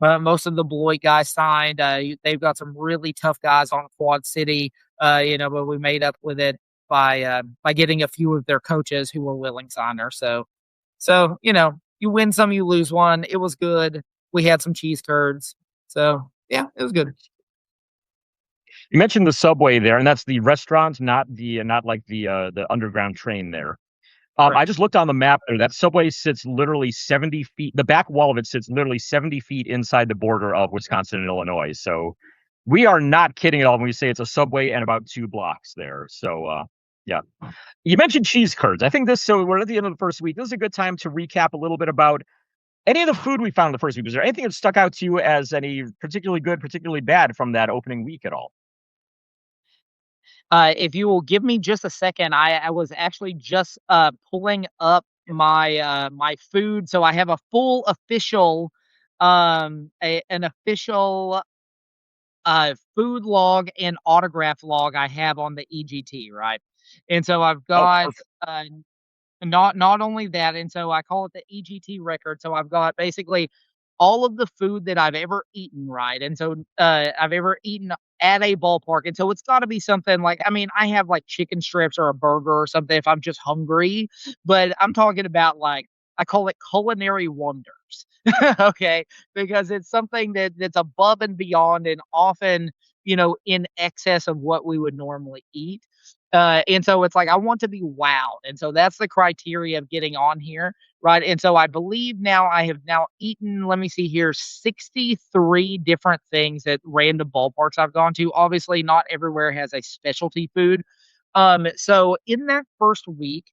Beloit guys signed. They've got some really tough guys on Quad City, but we made up with it by getting a few of their coaches who were willing signers. So you win some, you lose one. It was good. We had some cheese curds. So yeah, it was good. You mentioned the Subway there, and that's the restaurant, not like the underground train there. Right. I just looked on the map there. That Subway sits literally 70 feet. The back wall of it sits literally 70 feet inside the border of Wisconsin and Illinois. So we are not kidding at all when we say it's a Subway and about 2 blocks there. So yeah. You mentioned cheese curds. I think so we're at the end of the first week. This is a good time to recap a little bit about any of the food we found the first week. Was there anything that stuck out to you as any particularly good, particularly bad from that opening week at all? If you will give me just a second, I was actually just pulling up my food, so I have a full official an official food log and autograph log I have on the EGT, right? And so I've Oh, got perfect. not only that, and so I call it the EGT record. So I've got basically all of the food that I've ever eaten, right? And so I've ever eaten at a ballpark. And so it's got to be something like, I mean, I have like chicken strips or a burger or something if I'm just hungry, but I'm talking about like, I call it culinary wonders. Okay. Because it's something that's above and beyond and often, in excess of what we would normally eat. And so it's like I want to be wowed, and so that's the criteria of getting on here, right? And so I believe now I have now eaten, let me see here, 63 different things at random ballparks I've gone to. Obviously, not everywhere has a specialty food. So in that first week,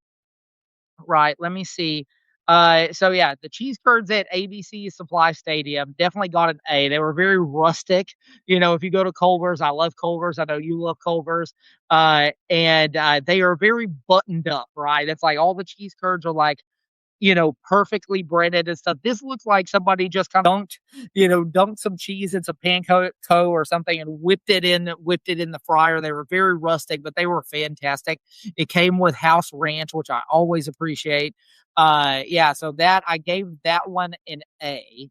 right, let me see. So yeah, the cheese curds at ABC Supply Stadium definitely got an A. They were very rustic. If you go to Culver's, I love Culver's. I know you love Culver's. And they are very buttoned up, right? It's like all the cheese curds are like, perfectly breaded and stuff. This looks like somebody just kind of dunked some cheese in some panko or something and whipped it in the fryer. They were very rustic, but they were fantastic. It came with house ranch, which I always appreciate. Yeah, so that I gave that one an A.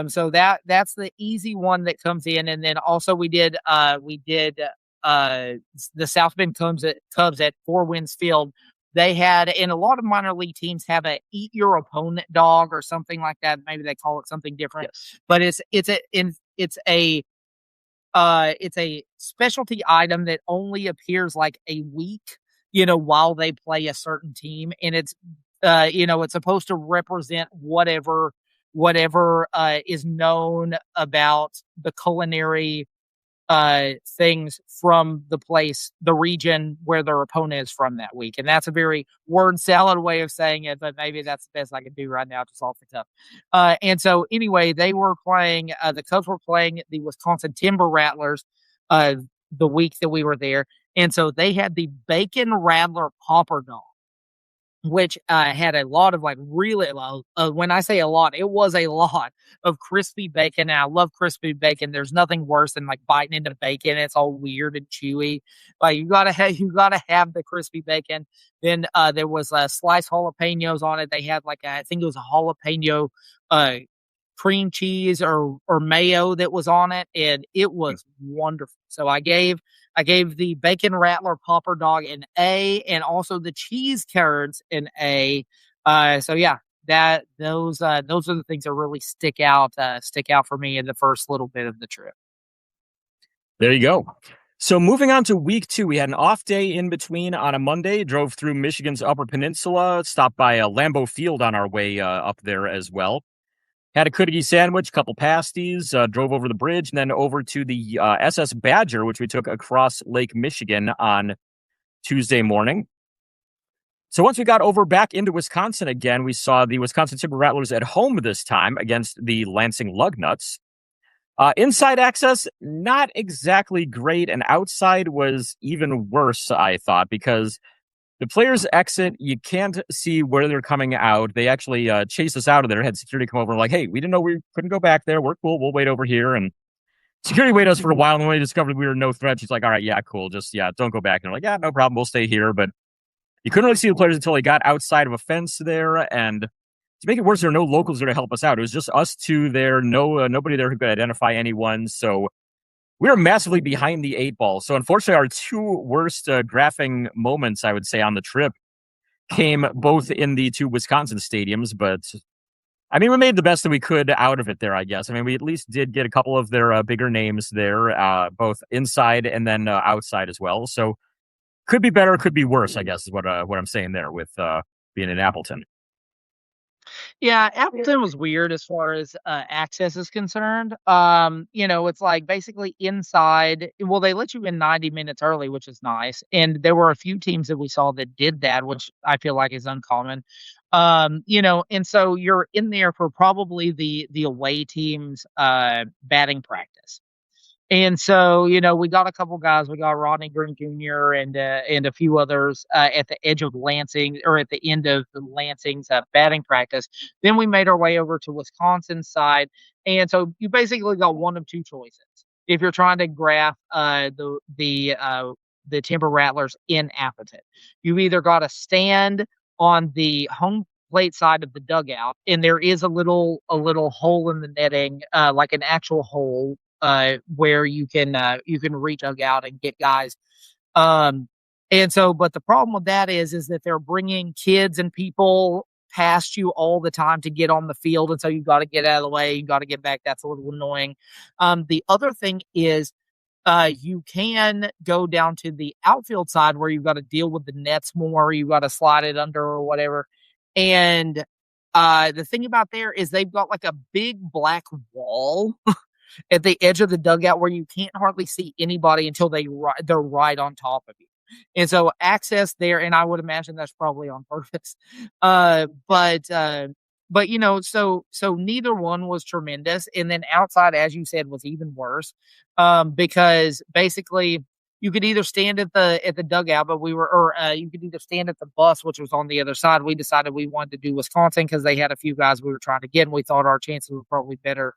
So that's the easy one that comes in. And then also we did the South Bend Cubs at Four Winds Field. They had, and a lot of minor league teams have a eat your opponent dog or something like that. Maybe they call it something different, Yes. but it's a specialty item that only appears like a week, while they play a certain team, and it's supposed to represent whatever is known about the culinary things from the region where their opponent is from that week. And that's a very word salad way of saying it, but maybe that's the best I can do right now, just off the cuff. And so anyway, they were playing, the Cubs were playing the Wisconsin Timber Rattlers the week that we were there. And so they had the Bacon Rattler Popper Dog, which had a lot of like really, when I say a lot, it was a lot of crispy bacon. And I love crispy bacon. There's nothing worse than like biting into bacon. It's all weird and chewy. Like you gotta have the crispy bacon. Then there was sliced jalapenos on it. They had like I think it was a jalapeno cream cheese or mayo that was on it, and it was wonderful. So I gave the Bacon Rattler Popper Dog an A, and also the cheese curds an A. So yeah, those are the things that really stick out for me in the first little bit of the trip. There you go. So moving on to week 2, we had an off day in between on a Monday, drove through Michigan's Upper Peninsula, stopped by Lambeau Field on our way up there as well. Had a cookie sandwich, couple pasties, drove over the bridge, and then over to the SS Badger, which we took across Lake Michigan on Tuesday morning. So once we got over back into Wisconsin again, we saw the Wisconsin Timber Rattlers at home this time against the Lansing Lugnuts. Inside access, not exactly great, and outside was even worse, I thought, because the players exit, you can't see where they're coming out. They actually chased us out of there, had security come over and like, hey, we didn't know we couldn't go back there. We're cool. We'll wait over here. And security waited us for a while, and when we discovered we were no threat, she's like, all right, yeah, cool. Just, yeah, don't go back. And they're like, yeah, no problem. We'll stay here. But you couldn't really see the players until they got outside of a fence there. And to make it worse, there were no locals there to help us out. It was just us two there. Nobody there who could identify anyone. So we were massively behind the eight ball. So unfortunately, our two worst graphing moments, I would say, on the trip came both in the two Wisconsin stadiums. But I mean, we made the best that we could out of it there, I guess. I mean, we at least did get a couple of their bigger names there, both inside and then outside as well. So could be better, could be worse, I guess, is what I'm saying there with being in Appleton. Yeah, Appleton was weird as far as access is concerned. It's like basically inside. Well, they let you in 90 minutes early, which is nice. And there were a few teams that we saw that did that, which I feel like is uncommon. And so you're in there for probably the away team's batting practice. And so, we got a couple guys. We got Rodney Green Jr. and a few others at the edge of Lansing, or at the end of the Lansing's batting practice. Then we made our way over to Wisconsin's side, and so you basically got one of two choices if you're trying to graph the Timber Rattlers in Appleton. You either got to stand on the home plate side of the dugout, and there is a little hole in the netting, like an actual hole where you can reach out and get guys. And so, but the problem with that is that they're bringing kids and people past you all the time to get on the field, and so you got to get out of the way. You got to get back. That's a little annoying. The other thing is, you can go down to the outfield side where you've got to deal with the nets more. You got to slide it under or whatever. And the thing about there is they've got like a big black wall at the edge of the dugout where you can't hardly see anybody until they're right on top of you. And so access there, and I would imagine that's probably on purpose. So neither one was tremendous. And then outside, as you said, was even worse. Because basically you could either stand at the dugout, but you could either stand at the bus, which was on the other side. We decided we wanted to do Wisconsin because they had a few guys we were trying to get, and we thought our chances were probably better.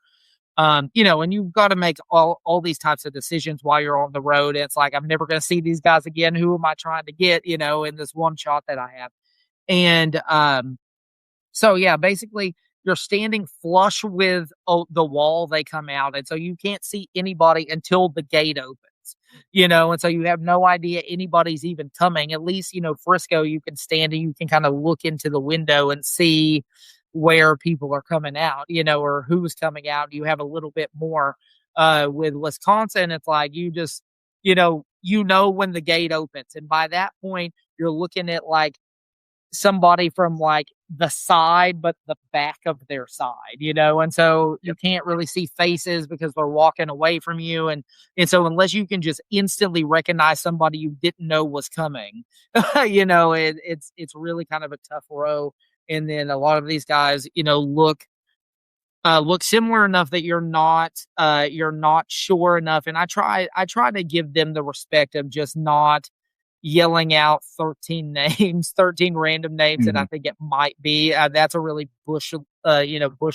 And you've got to make all these types of decisions while you're on the road. It's like, I'm never going to see these guys again. Who am I trying to get, in this one shot that I have? And so, yeah, basically you're standing flush with the wall they come out. And so you can't see anybody until the gate opens, and so you have no idea anybody's even coming. At least, Frisco, you can stand and you can kind of look into the window and see where people are coming out, or who's coming out. You have a little bit more with Wisconsin. It's like you just, when the gate opens. And by that point, you're looking at like somebody from like the side, but the back of their side, and so you can't really see faces because they're walking away from you. And so unless you can just instantly recognize somebody you didn't know was coming, it's really kind of a tough row. And then a lot of these guys, look similar enough that you're not sure enough. And I try to give them the respect of just not yelling out 13 random names. Mm-hmm. And I think it might be, that's a really bush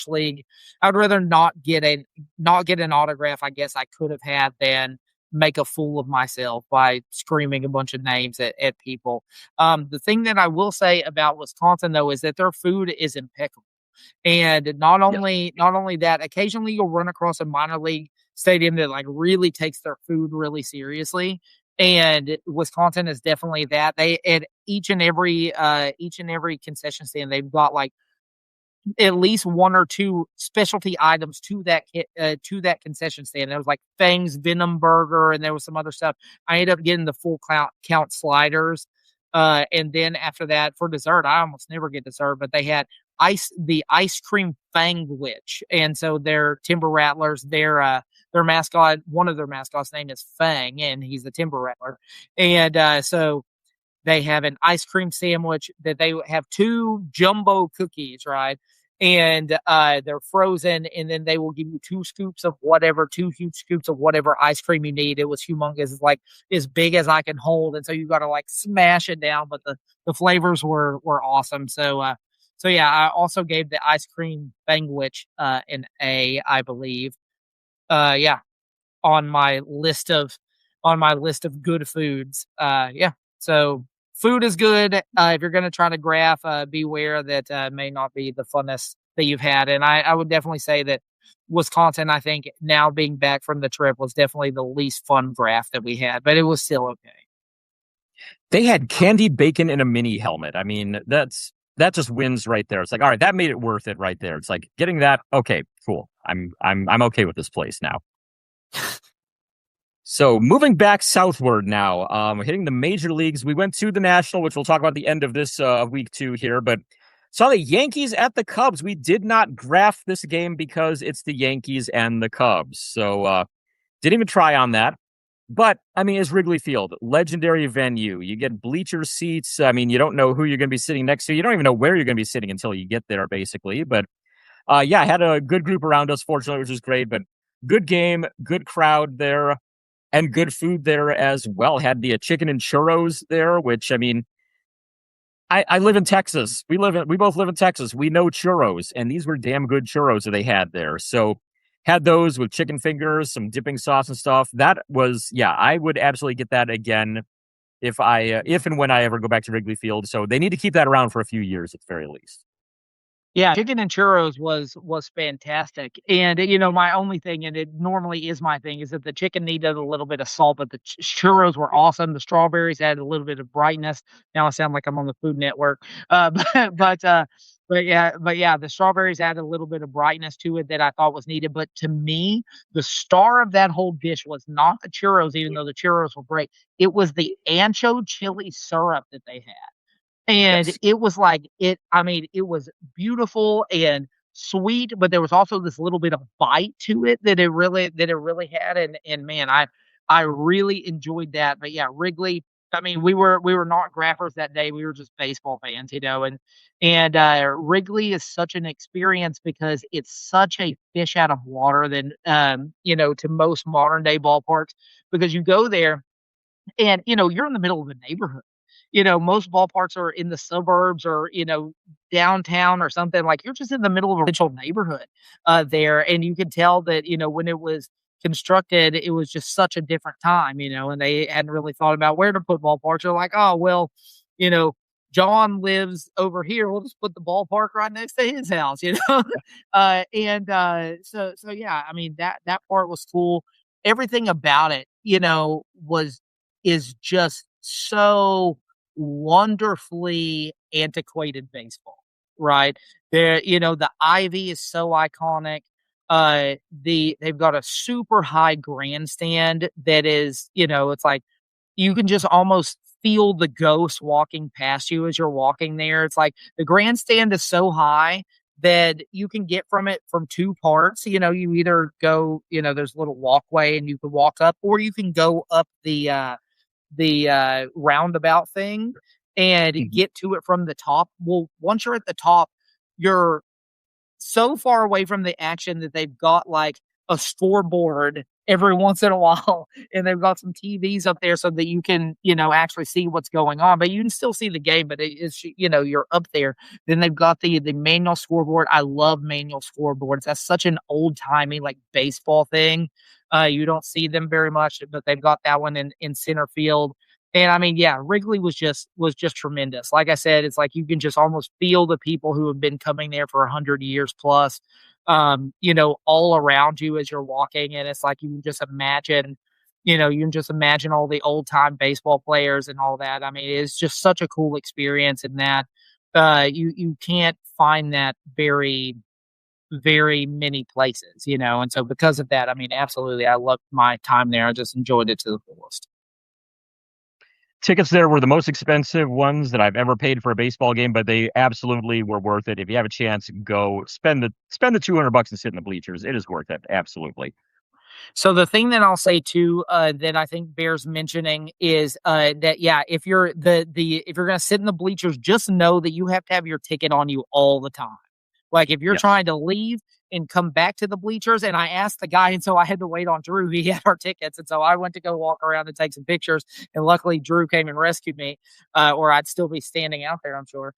league. I'd rather not get an autograph, I guess I could have had, than make a fool of myself by screaming a bunch of names at people. The thing that I will say about Wisconsin, though, is that their food is impeccable. And not only that, occasionally you'll run across a minor league stadium that like really takes their food really seriously. And Wisconsin is definitely that. They at each and every concession stand, they've got like at least one or two specialty items to that concession stand. There was like Fang's Venom Burger, and there was some other stuff. I ended up getting the full count sliders. And then after that, for dessert, I almost never get dessert, but they had the ice cream Fang Witch. And so their Timber Rattlers, their mascot, one of their mascots' name is Fang, and he's the Timber Rattler. And so They have an ice cream sandwich that they have 2 jumbo cookies, right? And they're frozen, and then they will give you 2 huge scoops of whatever ice cream you need. It was humongous. It's like as big as I can hold, and so you got to like smash it down. But the flavors were awesome. So yeah, I also gave the ice cream sandwich an A, I believe. Yeah, on my list of good foods. Yeah, so food is good. If you're going to try to graph, beware that may not be the funnest that you've had. And I would definitely say that Wisconsin, I think now being back from the trip, was definitely the least fun graph that we had, but it was still okay. They had candied bacon in a mini helmet. I mean, that just wins right there. It's like, all right, that made it worth it right there. It's like getting that. Okay, cool. I'm okay with this place now. So moving back southward now, hitting the major leagues. We went to the National, which we'll talk about at the end of this week 2 here, but saw the Yankees at the Cubs. We did not graph this game because it's the Yankees and the Cubs. So didn't even try on that. But, I mean, it's Wrigley Field, legendary venue. You get bleacher seats. I mean, you don't know who you're going to be sitting next to. You don't even know where you're going to be sitting until you get there, basically. But, yeah, I had a good group around us, fortunately, which was great. But good game, good crowd there, and good food there as well. Had the chicken and churros there, which, I mean, I live in Texas. We both live in Texas. We know churros, and these were damn good churros that they had there. So had those with chicken fingers, some dipping sauce and stuff. That was, yeah, I would absolutely get that again if and when I ever go back to Wrigley Field. So they need to keep that around for a few years at the very least. Yeah, chicken and churros was fantastic. And, my only thing, and it normally is my thing, is that the chicken needed a little bit of salt, but the churros were awesome. The strawberries added a little bit of brightness. Now I sound like I'm on the Food Network. But yeah, the strawberries added a little bit of brightness to it that I thought was needed. But to me, the star of that whole dish was not the churros, even though the churros were great. It was the ancho chili syrup that they had. And Yes. it was like it was beautiful and sweet, but there was also this little bit of bite to it that it really had, and man, I really enjoyed that. But yeah, Wrigley, I mean, we were not graphers that day, we were just baseball fans, and Wrigley is such an experience because it's such a fish out of water than, to most modern day ballparks, because you go there and, you're in the middle of a neighborhood. Most ballparks are in the suburbs or, downtown or something. Like, you're just in the middle of a residential neighborhood, there, and you can tell that, when it was constructed, it was just such a different time, and they hadn't really thought about where to put ballparks. They're like, "Oh, well, you know, John lives over here. We'll just put the ballpark right next to his house," you know? So yeah, I mean, that part was cool. Everything about it, is just so wonderfully antiquated baseball, right? The ivy is so iconic. They've got a super high grandstand that is, it's like you can just almost feel the ghost walking past you as you're walking there. It's like the grandstand is so high that you can get from it from 2 parts. You either go, there's a little walkway and you can walk up, or you can go up the roundabout thing and get to it from the top. Well, once you're at the top, you're so far away from the action that they've got like a scoreboard every once in a while, and they've got some TVs up there so that you can, actually see what's going on. But you can still see the game, but it's, you're up there. Then they've got the manual scoreboard. I love manual scoreboards. That's such an old timey like baseball thing. You don't see them very much, but they've got that one in center field. And I mean, yeah, Wrigley was just tremendous. Like I said, it's like you can just almost feel the people who have been coming there for 100 years plus, all around you as you're walking. And it's like you can just imagine all the old time baseball players and all that. I mean, it's just such a cool experience in that you can't find that very, very many places, and so because of that, I mean, absolutely, I loved my time there. I just enjoyed it to the fullest. Tickets there were the most expensive ones that I've ever paid for a baseball game, but they absolutely were worth it. If you have a chance, go spend the $200 and sit in the bleachers. It is worth it. Absolutely. So the thing that I'll say too, that I think bears mentioning is that if you're if you're gonna sit in the bleachers, just know that you have to have your ticket on you all the time. Like if you're Yes. trying to leave and come back to the bleachers, and I asked the guy, and so I had to wait on Drew. He had our tickets, and so I went to go walk around and take some pictures. And luckily, Drew came and rescued me, or I'd still be standing out there, I'm sure.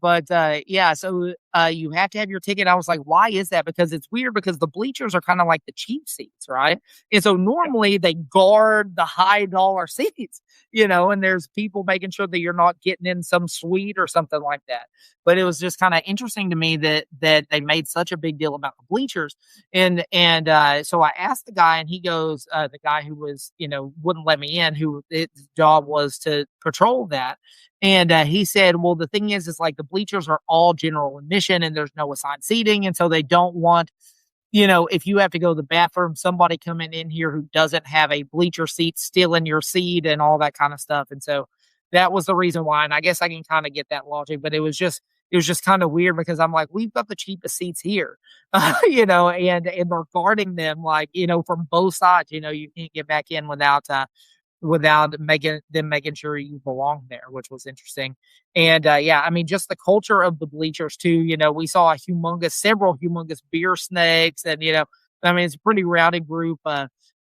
But yeah, so you have to have your ticket. I was like, why is that? Because it's weird because the bleachers are kind of like the cheap seats, right? And so normally they guard the high dollar seats, and there's people making sure that you're not getting in some suite or something like that. But it was just kind of interesting to me that they made such a big deal about the bleachers. And so I asked the guy, and he goes, the guy who was, wouldn't let me in, who his job was to patrol that. And he said, well, the thing is like the bleachers are all general admission and there's no assigned seating. And so they don't want, if you have to go to the bathroom, somebody coming in here who doesn't have a bleacher seat still in your seat and all that kind of stuff. And so that was the reason why. And I guess I can kind of get that logic, but it was just kind of weird because I'm like, we've got the cheapest seats here, and they're guarding them like, from both sides, you can't get back in without making sure you belong there, which was interesting. And I mean, just the culture of the bleachers too. We saw several humongous beer snakes, and I mean, it's a pretty rowdy group.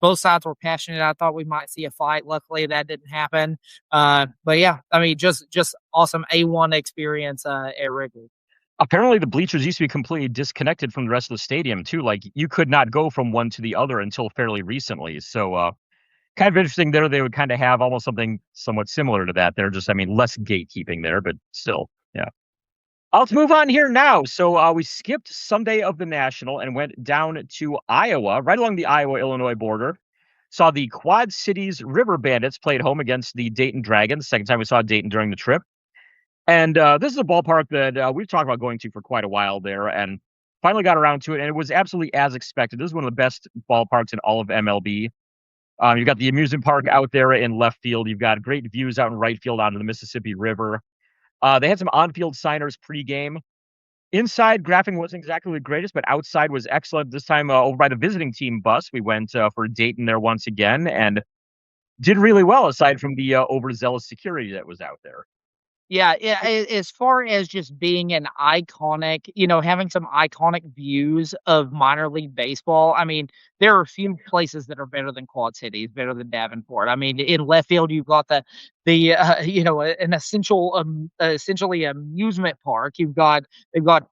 Both sides were passionate. I thought we might see a fight. Luckily, that didn't happen. But yeah, I mean, just awesome A1 experience at Wrigley. Apparently, the bleachers used to be completely disconnected from the rest of the stadium too. Like you could not go from one to the other until fairly recently. So kind of interesting there. They would kind of have almost something somewhat similar to that. They're just, I mean, less gatekeeping there, but still, yeah. Let's move on here now. So we skipped Sunday of the National and went down to Iowa, right along the Iowa-Illinois border. Saw the Quad Cities River Bandits played home against the Dayton Dragons. Second time we saw Dayton during the trip. And this is a ballpark that we've talked about going to for quite a while there, and finally got around to it. And it was absolutely as expected. This is one of the best ballparks in all of MLB. You've got the amusement park out there in left field. You've got great views out in right field onto the Mississippi River. They had some on-field signers pregame. Inside, graphing wasn't exactly the greatest, but outside was excellent. This time over by the visiting team bus, we went for Dayton there once again and did really well aside from the overzealous security that was out there. Yeah, yeah, as far as just being an iconic, having some iconic views of minor league baseball, I mean, there are a few places that are better than Quad Cities, better than Davenport. I mean, in left field, you've got an essentially amusement park. They've got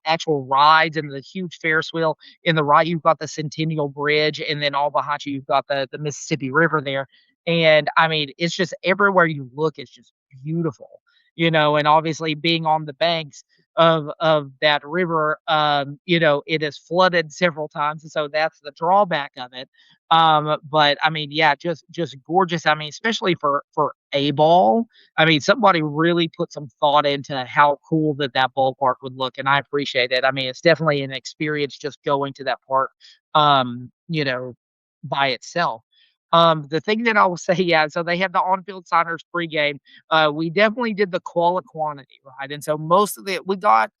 actual rides and the huge Ferris wheel. In the right, you've got the Centennial Bridge, and then all behind you, you've got the Mississippi River there. And I mean, it's just everywhere you look, it's just beautiful. And obviously being on the banks of that river, it has flooded several times, and so that's the drawback of it. But I mean, yeah, just gorgeous. I mean, especially for a ball. I mean, somebody really put some thought into how cool that ballpark would look, and I appreciate it. I mean, it's definitely an experience just going to that park, by itself. The thing that I will say, yeah, so they had the on-field signers pregame. We definitely did the quantity, right? And so most of it we got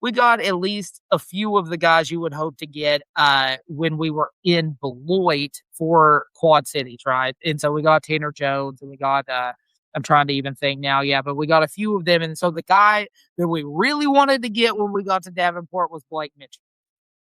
at least a few of the guys you would hope to get when we were in Beloit for Quad Cities, right? And so we got Tanner Jones and we got I'm trying to even think now, yeah, but we got a few of them. And so the guy that we really wanted to get when we got to Davenport was Blake Mitchell.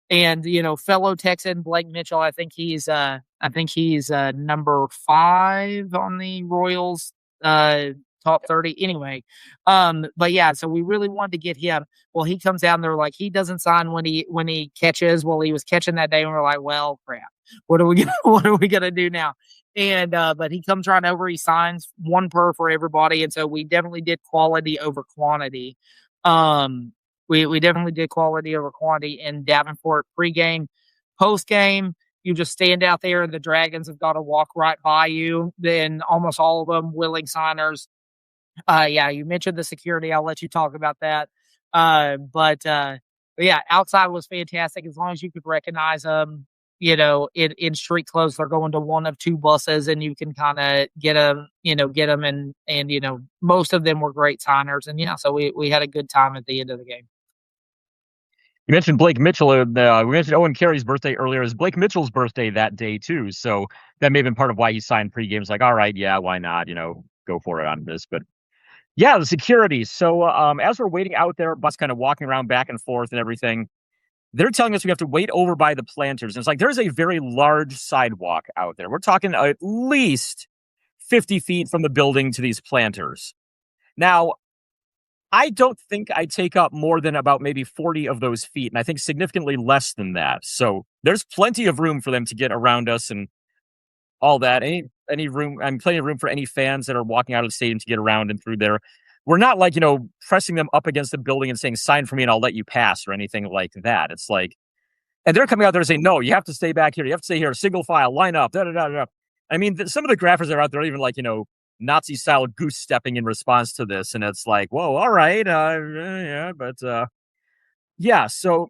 And, fellow Texan Blake Mitchell, I think he's number 5 on the Royals top 30 anyway. But yeah, so we really wanted to get him. Well, he comes down there like he doesn't sign when he catches. Well, he was catching that day and we're like, well, crap. What are we gonna what are we gonna do now? And but he comes right over, he signs one per for everybody, and so we definitely did quality over quantity. Um we definitely did quality over quantity in Davenport pregame. Postgame, you just stand out there and the Dragons have got to walk right by you. Then almost all of them willing signers. Yeah, you mentioned the security. I'll let you talk about that. But yeah, outside was fantastic as long as you could recognize them. In street clothes, they're going to one of two buses, and you can kind of get them. And most of them were great signers, and yeah, so we had a good time at the end of the game. You mentioned Blake Mitchell. We mentioned Owen Carey's birthday earlier. It's Blake Mitchell's birthday that day too, so that may have been part of why he signed pregame. It's like, all right, yeah, why not? Go for it on this. But yeah, the security. So as we're waiting out there, bus kind of walking around back and forth and everything, they're telling us we have to wait over by the planters. And it's like there's a very large sidewalk out there. We're talking at least 50 feet from the building to these planters. Now, I don't think I take up more than about maybe 40 of those feet, and I think significantly less than that. So there's plenty of room for them to get around us and all that. Any room, plenty of room for any fans that are walking out of the stadium to get around and through there. We're not like, pressing them up against the building and saying, sign for me and I'll let you pass or anything like that. It's like, and they're coming out there saying, no, you have to stay back here. You have to stay here, single file, line up, da da da da. I mean, some of the graphers that are out there are even like, Nazi style goose stepping in response to this. And it's like, whoa, all right. Yeah, but yeah. So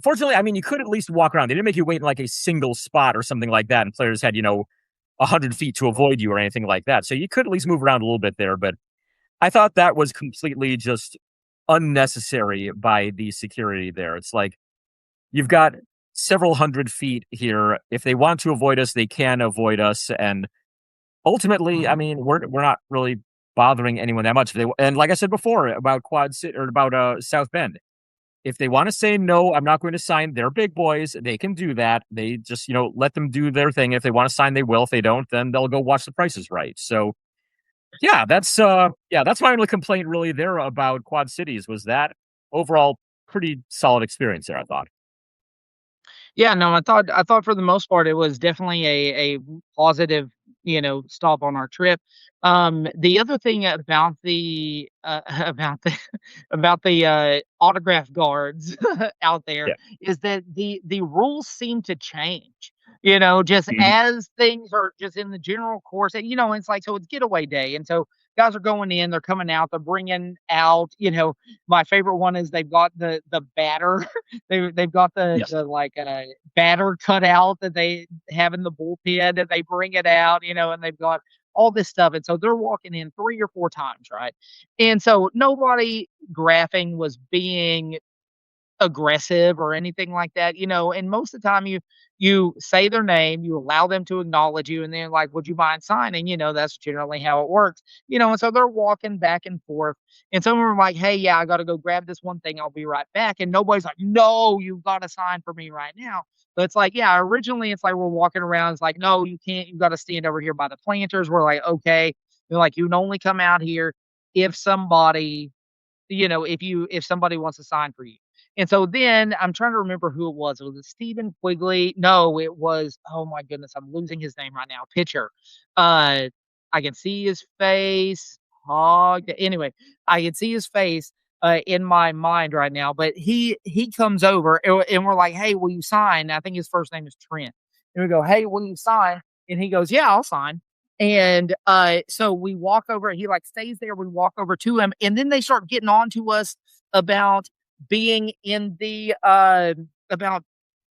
fortunately, I mean, you could at least walk around. They didn't make you wait in like a single spot or something like that. And players had, 100 feet to avoid you or anything like that. So you could at least move around a little bit there. But I thought that was completely just unnecessary by the security there. It's like, you've got several hundred feet here. If they want to avoid us, they can avoid us. And ultimately, I mean, we're not really bothering anyone that much. And like I said before about Quad City or about South Bend, if they want to say no, I'm not going to sign. They're big boys. They can do that. They just let them do their thing. If they want to sign, they will. If they don't, then they'll go watch The Price is Right. So yeah, that's my only complaint really there about Quad Cities was that overall pretty solid experience there. I thought. Yeah, no, I thought for the most part it was definitely a positive, stop on our trip. The other thing about the about the autograph guards out there Yeah. is that the rules seem to change. Just Mhm. as things are just in the general course, and it's like so it's getaway day, and so guys are going in, they're coming out, they're bringing out. My favorite one is they've got the batter. They've got Yes. the like batter cut out that they have in the bullpen and they bring it out, and they've got all this stuff. And so they're walking in 3 or 4 times, right? And so nobody graphing was being aggressive or anything like that, and most of the time you say their name, you allow them to acknowledge you, and then like, would you mind signing? That's generally how it works. And so they're walking back and forth, and some of them are like, hey, yeah, I gotta go grab this one thing, I'll be right back. And nobody's like, no, you've got to sign for me right now. So it's like, yeah, originally it's like we're walking around, it's like, no, you can't, you gotta stand over here by the planters. We're like, okay. They're like, you can only come out here if somebody if somebody wants to sign for you. And so then I'm trying to remember who it was. Was it Stephen Quigley? No, it was, oh my goodness, I'm losing his name right now. Pitcher. Uh, I can see his face. Anyway, I can see his face in my mind right now. But he comes over and we're like, hey, will you sign? I think his first name is Trent. And we go, hey, will you sign? And he goes, yeah, I'll sign. And so we walk over, he like stays there. We walk over to him, and then they start getting on to us about being in the about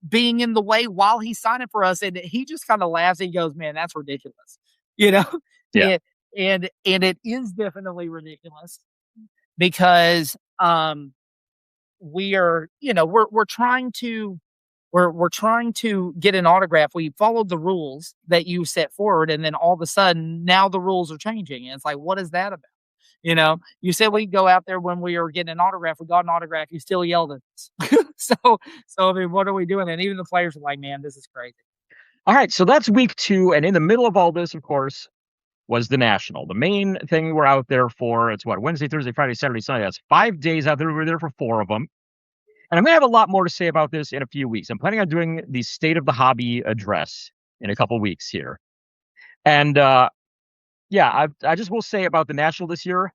being in the way while he's signing for us. And he just kind of laughs. And he goes, man, that's ridiculous. You know? Yeah. and and it is definitely ridiculous because we are, we're trying to we're trying to get an autograph. We followed the rules that you set forward, and then all of a sudden, now the rules are changing. And it's like, what is that about? You said we go out there when we were getting an autograph. We got an autograph. You still yelled at us. So I mean, what are we doing? And even the players are like, man, this is crazy. All right. So that's week 2. And in the middle of all this, of course, was the National. The main thing we're out there for. It's what? Wednesday, Thursday, Friday, Saturday, Sunday. That's 5 days out there. We're there for 4 of them. And I'm going to have a lot more to say about this in a few weeks. I'm planning on doing the State of the Hobby address in a couple weeks here. And yeah, I just will say about the National this year,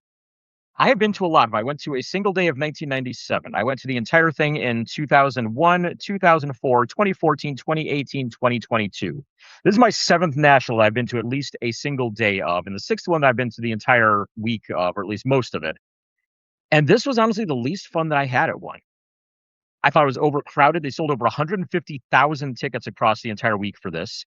I have been to a lot of them. I went to a single day of 1997. I went to the entire thing in 2001, 2004, 2014, 2018, 2022. This is my 7th National that I've been to at least a single day of, and the 6th one that I've been to the entire week of, or at least most of it. And this was honestly the least fun that I had at one. I thought it was overcrowded. They sold over 150,000 tickets across the entire week for this.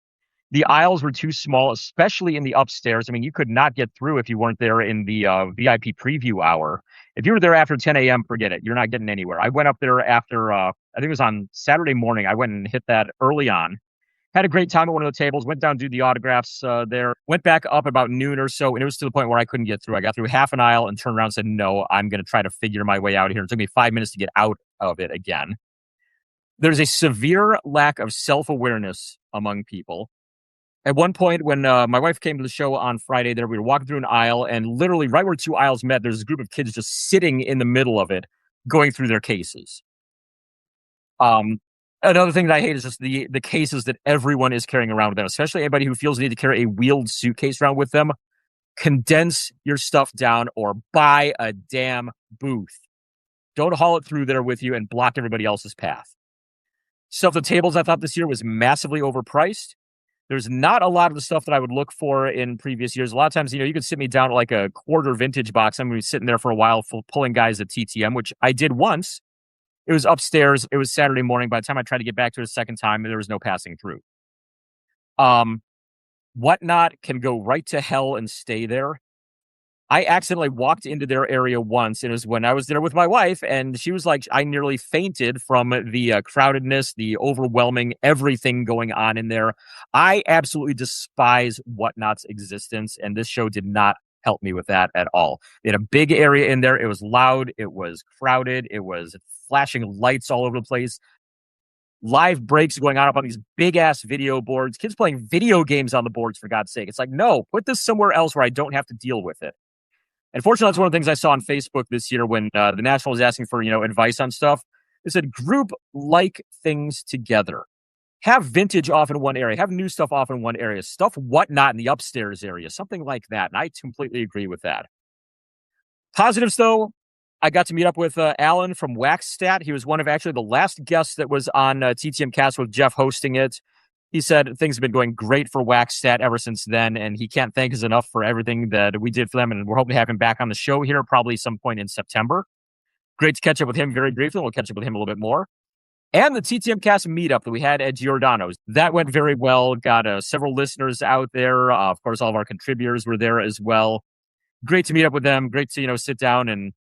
The aisles were too small, especially in the upstairs. I mean, you could not get through if you weren't there in the VIP preview hour. If you were there after 10 a.m., forget it. You're not getting anywhere. I went up there after, I think it was on Saturday morning. I went and hit that early on. Had a great time at one of the tables, went down to do the autographs there, went back up about noon or so, and it was to the point where I couldn't get through. I got through half an aisle and turned around and said, no, I'm going to try to figure my way out here. It took me 5 minutes to get out of it again. There's a severe lack of self-awareness among people. At one point, when my wife came to the show on Friday, we were walking through an aisle, and literally right where two aisles met, there's a group of kids just sitting in the middle of it, going through their cases. Another thing that I hate is just the cases that everyone is carrying around with them, especially anybody who feels the need to carry a wheeled suitcase around with them. Condense your stuff down or buy a damn booth. Don't haul it through there with you and block everybody else's path. Stuff at the tables, I thought this year was massively overpriced. There's not a lot of the stuff that I would look for in previous years. A lot of times, you could sit me down at like a quarter vintage box. I'm going to be sitting there for a while pulling guys at TTM, which I did once. It was upstairs. It was Saturday morning. By the time I tried to get back to it a second time, there was no passing through. Whatnot can go right to hell and stay there. I accidentally walked into their area once, and it was when I was there with my wife, and she was like, I nearly fainted from the crowdedness, the overwhelming everything going on in there. I absolutely despise Whatnot's existence, and this show did not help me with that at all. They had a big area in there. It was loud. It was crowded. It was flashing lights all over the place. Live breaks going on up on these big-ass video boards. Kids playing video games on the boards, for God's sake. It's like, no, put this somewhere else where I don't have to deal with it. And fortunately, that's one of the things I saw on Facebook this year when the National was asking for, advice on stuff. They said, group like things together. Have vintage off in one area. Have new stuff off in one area. Stuff Whatnot in the upstairs area. Something like that. And I completely agree with that. Positives, though, I got to meet up with Alan from Waxstat. He was one of actually the last guests that was on TTM Cast with Jeff hosting it. He said things have been going great for Waxstat ever since then, and he can't thank us enough for everything that we did for them, and we're hoping to have him back on the show here probably some point in September. Great to catch up with him very briefly. We'll catch up with him a little bit more. And the TTM Cast meetup that we had at Giordano's. That went very well. Got several listeners out there. Of course, all of our contributors were there as well. Great to meet up with them. Great to, sit down and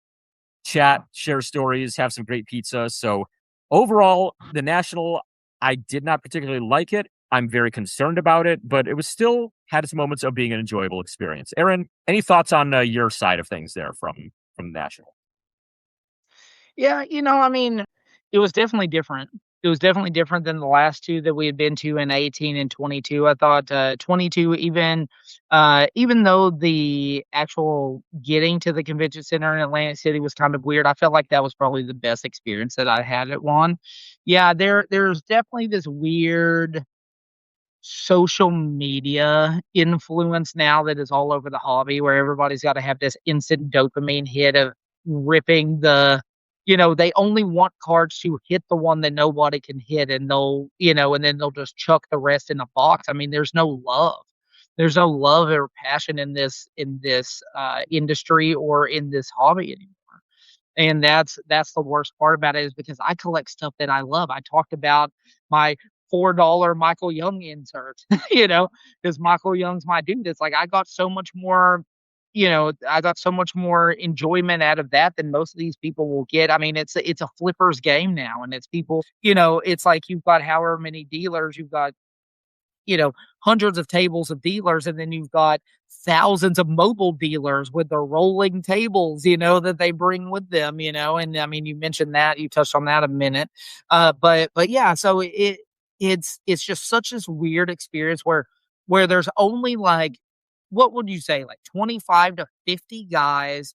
chat, share stories, have some great pizza. So overall, the National, I did not particularly like it. I'm very concerned about it, but it was still had its moments of being an enjoyable experience. Arron, any thoughts on your side of things there from National? Yeah, it was definitely different. It was definitely different than the last two that we had been to in 18 and 22. I thought 22, even though the actual getting to the convention center in Atlantic City was kind of weird, I felt like that was probably the best experience that I had at one. Yeah, there's definitely this weird social media influence now that is all over the hobby, where everybody's got to have this instant dopamine hit of ripping they only want cards to hit the one that nobody can hit, and and then they'll just chuck the rest in a box. I mean, there's no love. There's no love or passion in this industry or in this hobby anymore. And that's the worst part about it, is because I collect stuff that I love. I talked about my $4 Michael Young insert, because Michael Young's my dude. It's like I got so much more enjoyment out of that than most of these people will get. I mean, it's a flipper's game now, and it's people, it's like you've got however many dealers, you've got, hundreds of tables of dealers, and then you've got thousands of mobile dealers with their rolling tables, that they bring with them, and I mean, you mentioned that, you touched on that a minute. But yeah, so it's just such this weird experience where there's only like, what would you say, like 25 to 50 guys,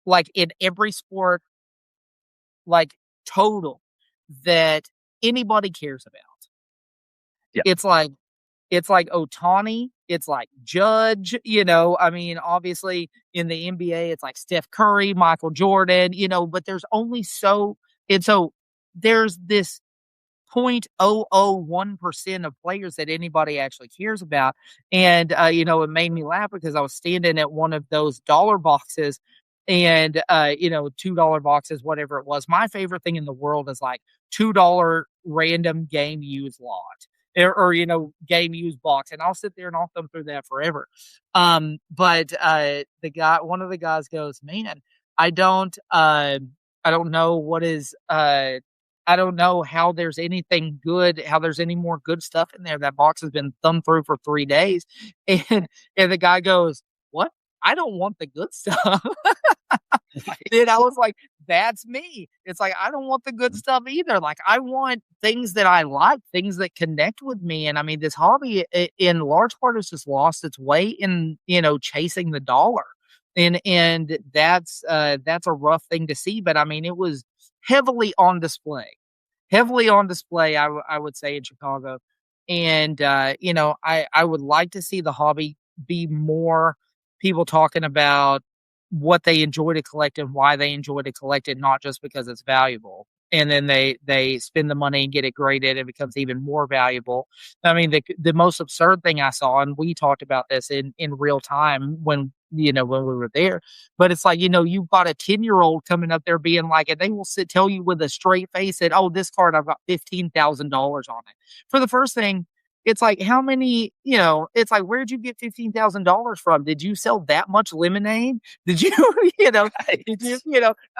like in every sport, like total, that anybody cares about. Yeah. It's like Ohtani, it's like Judge, I mean, obviously in the NBA, it's like Steph Curry, Michael Jordan, but there's only there's this 0.001% of players that anybody actually cares about. And, it made me laugh because I was standing at one of those dollar boxes and, $2 boxes, whatever it was. My favorite thing in the world is like $2 random game used lot. or game used box, and I'll sit there and I'll thumb through that forever. But one of the guys goes, man, I don't know what is I don't know how there's anything good, how there's any more good stuff in there. That box has been thumbed through for 3 days. And the guy goes, what? I don't want the good stuff. Then I was like, that's me. It's like, I don't want the good stuff either. Like, I want things that I like, things that connect with me. And I mean, this hobby in large part has just lost its way in, chasing the dollar. And that's a rough thing to see. But I mean, it was heavily on display. Heavily on display, I would say, in Chicago. And I would like to see the hobby be more people talking about what they enjoy to collect and why they enjoy to collect it, not just because it's valuable. And then they spend the money and get it graded, and it becomes even more valuable. I mean, the most absurd thing I saw, and we talked about this in real time when we were there, but it's like, you've got a 10-year-old coming up there being like, and they will tell you with a straight face that, oh, this card, I've got $15,000 on it. For the first thing, it's like, how many, it's like, where'd you get $15,000 from? Did you sell that much lemonade? Did you, I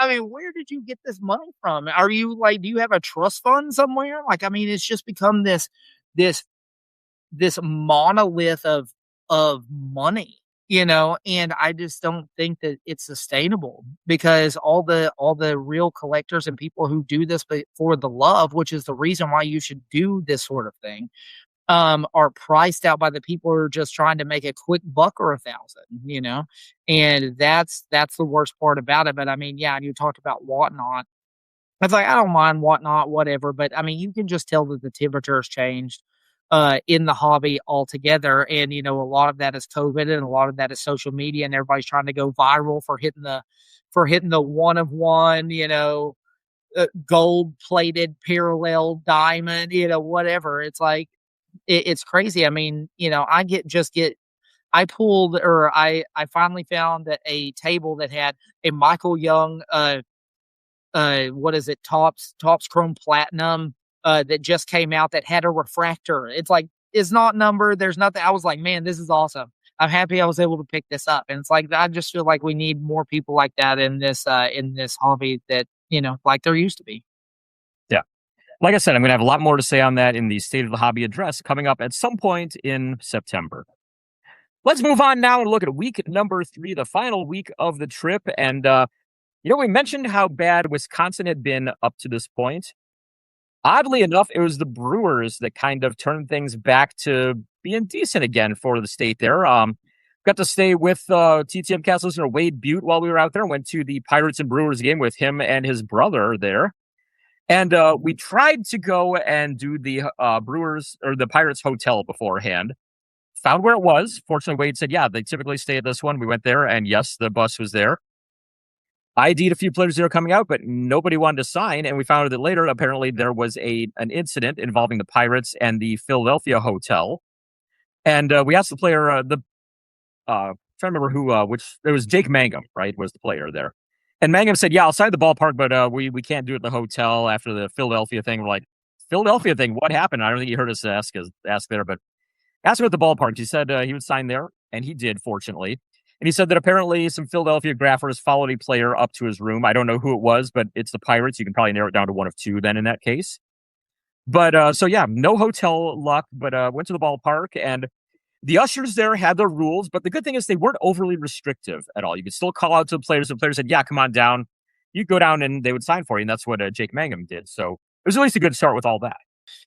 mean, where did you get this money from? Are you like, do you have a trust fund somewhere? Like, I mean, it's just become this monolith of money, and I just don't think that it's sustainable, because all the real collectors and people who do this for the love, which is the reason why you should do this sort of thing, are priced out by the people who are just trying to make a quick buck or 1,000, and that's the worst part about it. But I mean, yeah, and you talked about whatnot. It's like, I don't mind whatnot, whatever, but I mean, you can just tell that the temperature has changed in the hobby altogether. And, a lot of that is COVID, and a lot of that is social media, and everybody's trying to go viral for hitting the one of one, gold plated parallel diamond, whatever. It's like, it's crazy. I mean, I pulled, or I finally found that a table that had a Michael Young, what is it? Topps Chrome Platinum, that just came out, that had a refractor. It's like, it's not numbered. There's nothing. I was like, man, this is awesome. I'm happy I was able to pick this up. And it's like, I just feel like we need more people like that in this hobby, that, like there used to be. Yeah. Like I said, I'm going to have a lot more to say on that in the State of the Hobby address coming up at some point in September. Let's move on now and look at week number 3, the final week of the trip. And, we mentioned how bad Wisconsin had been up to this point. Oddly enough, it was the Brewers that kind of turned things back to being decent again for the state there. Got to stay with TTM cast listener Wade Butte while we were out there. Went to the Pirates and Brewers game with him and his brother there. And we tried to go and do the Brewers or the Pirates hotel beforehand. Found where it was. Fortunately, Wade said, yeah, they typically stay at this one. We went there, and yes, the bus was there. ID'd a few players that were coming out, but nobody wanted to sign. And we found out that later, apparently, there was an incident involving the Pirates and the Philadelphia hotel. And we asked the player, trying to remember who, it was Jake Mangum, right, was the player there. And Mangum said, yeah, I'll sign the ballpark, but we can't do it at the hotel after the Philadelphia thing. We're like, Philadelphia thing, what happened? I don't think he heard us ask there, but asked him at the ballpark. He said he would sign there, and he did, fortunately. And he said that apparently some Philadelphia graphers followed a player up to his room. I don't know who it was, but it's the Pirates. You can probably narrow it down to one of two then in that case. But so yeah, no hotel luck, but went to the ballpark, and the ushers there had their rules. But the good thing is they weren't overly restrictive at all. You could still call out to the players. The players said, yeah, come on down. You go down and they would sign for you. And that's what Jake Mangum did. So it was at least a good start with all that.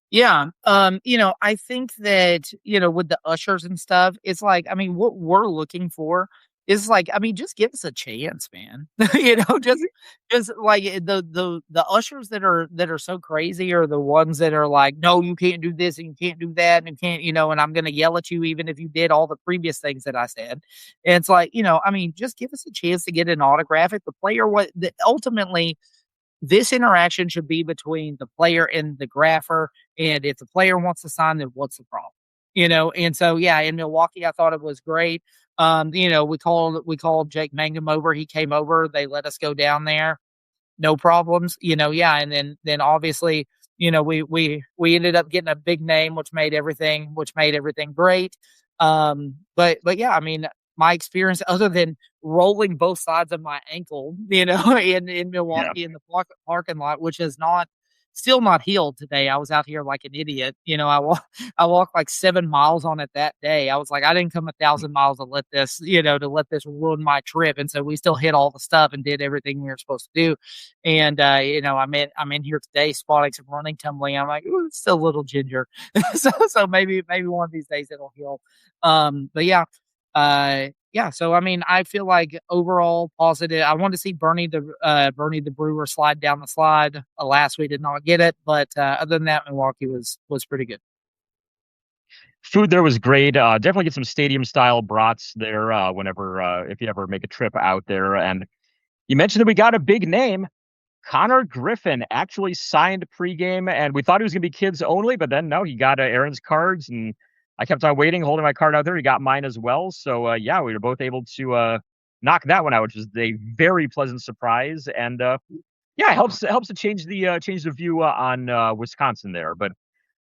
Yeah. I think that, with the ushers and stuff, it's like, I mean, what we're looking for is like, I mean, just give us a chance, man. Just like the ushers that are so crazy are the ones that are like, no, you can't do this and you can't do that and you can't, and I'm going to yell at you even if you did all the previous things that I said. And it's like, I mean, just give us a chance to get an autograph. If the player, ultimately, this interaction should be between the player and the grapher. And if the player wants to sign, then what's the problem? And so, yeah, in Milwaukee, I thought it was great. We called Jake Mangum over. He came over. They let us go down there. No problems, yeah. And then obviously we ended up getting a big name, which made everything great. But yeah, I mean, my experience, other than rolling both sides of my ankle, in Yeah. Milwaukee in the parking lot, which is still not healed today. I was out here like an idiot. I walked like 7 miles on it that day. I was like, I didn't come 1,000 miles to let this ruin my trip. And so we still hit all the stuff and did everything we were supposed to do. And I'm in here today spotting some running, tumbling. I'm like, ooh, it's still a little ginger. So maybe one of these days it'll heal. But yeah. Yeah, so I mean, I feel like overall positive. I wanted to see Bernie the Brewer slide down the slide. Alas, we did not get it, but other than that, Milwaukee was pretty good. Food there was great. Definitely get some stadium style brats there whenever if you ever make a trip out there. And you mentioned that we got a big name. Connor Griffin actually signed pregame, and we thought he was going to be kids only, but then no, he got Aaron's cards, and I kept on waiting, holding my card out there. He got mine as well. So yeah, we were both able to knock that one out, which was a very pleasant surprise. And yeah, it helps to change the view on Wisconsin there. But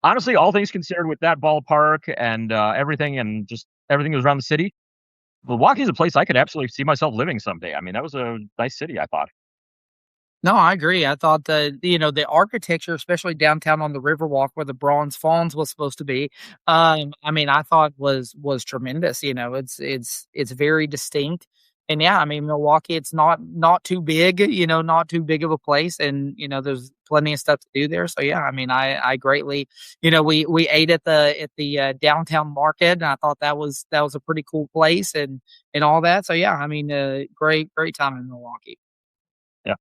honestly, all things considered, with that ballpark and everything, and just everything that was around the city, Milwaukee is a place I could absolutely see myself living someday. I mean, that was a nice city, I thought. No, I agree. I thought the architecture, especially downtown on the Riverwalk where the Bronze Fawns was supposed to be, I mean, I thought was tremendous. It's very distinct. And yeah, I mean, Milwaukee, it's not too big, not too big of a place. And, there's plenty of stuff to do there. So yeah, I mean, I greatly, we ate at the downtown market, and I thought that was a pretty cool place and all that. So yeah, I mean, great time in Milwaukee. Yeah.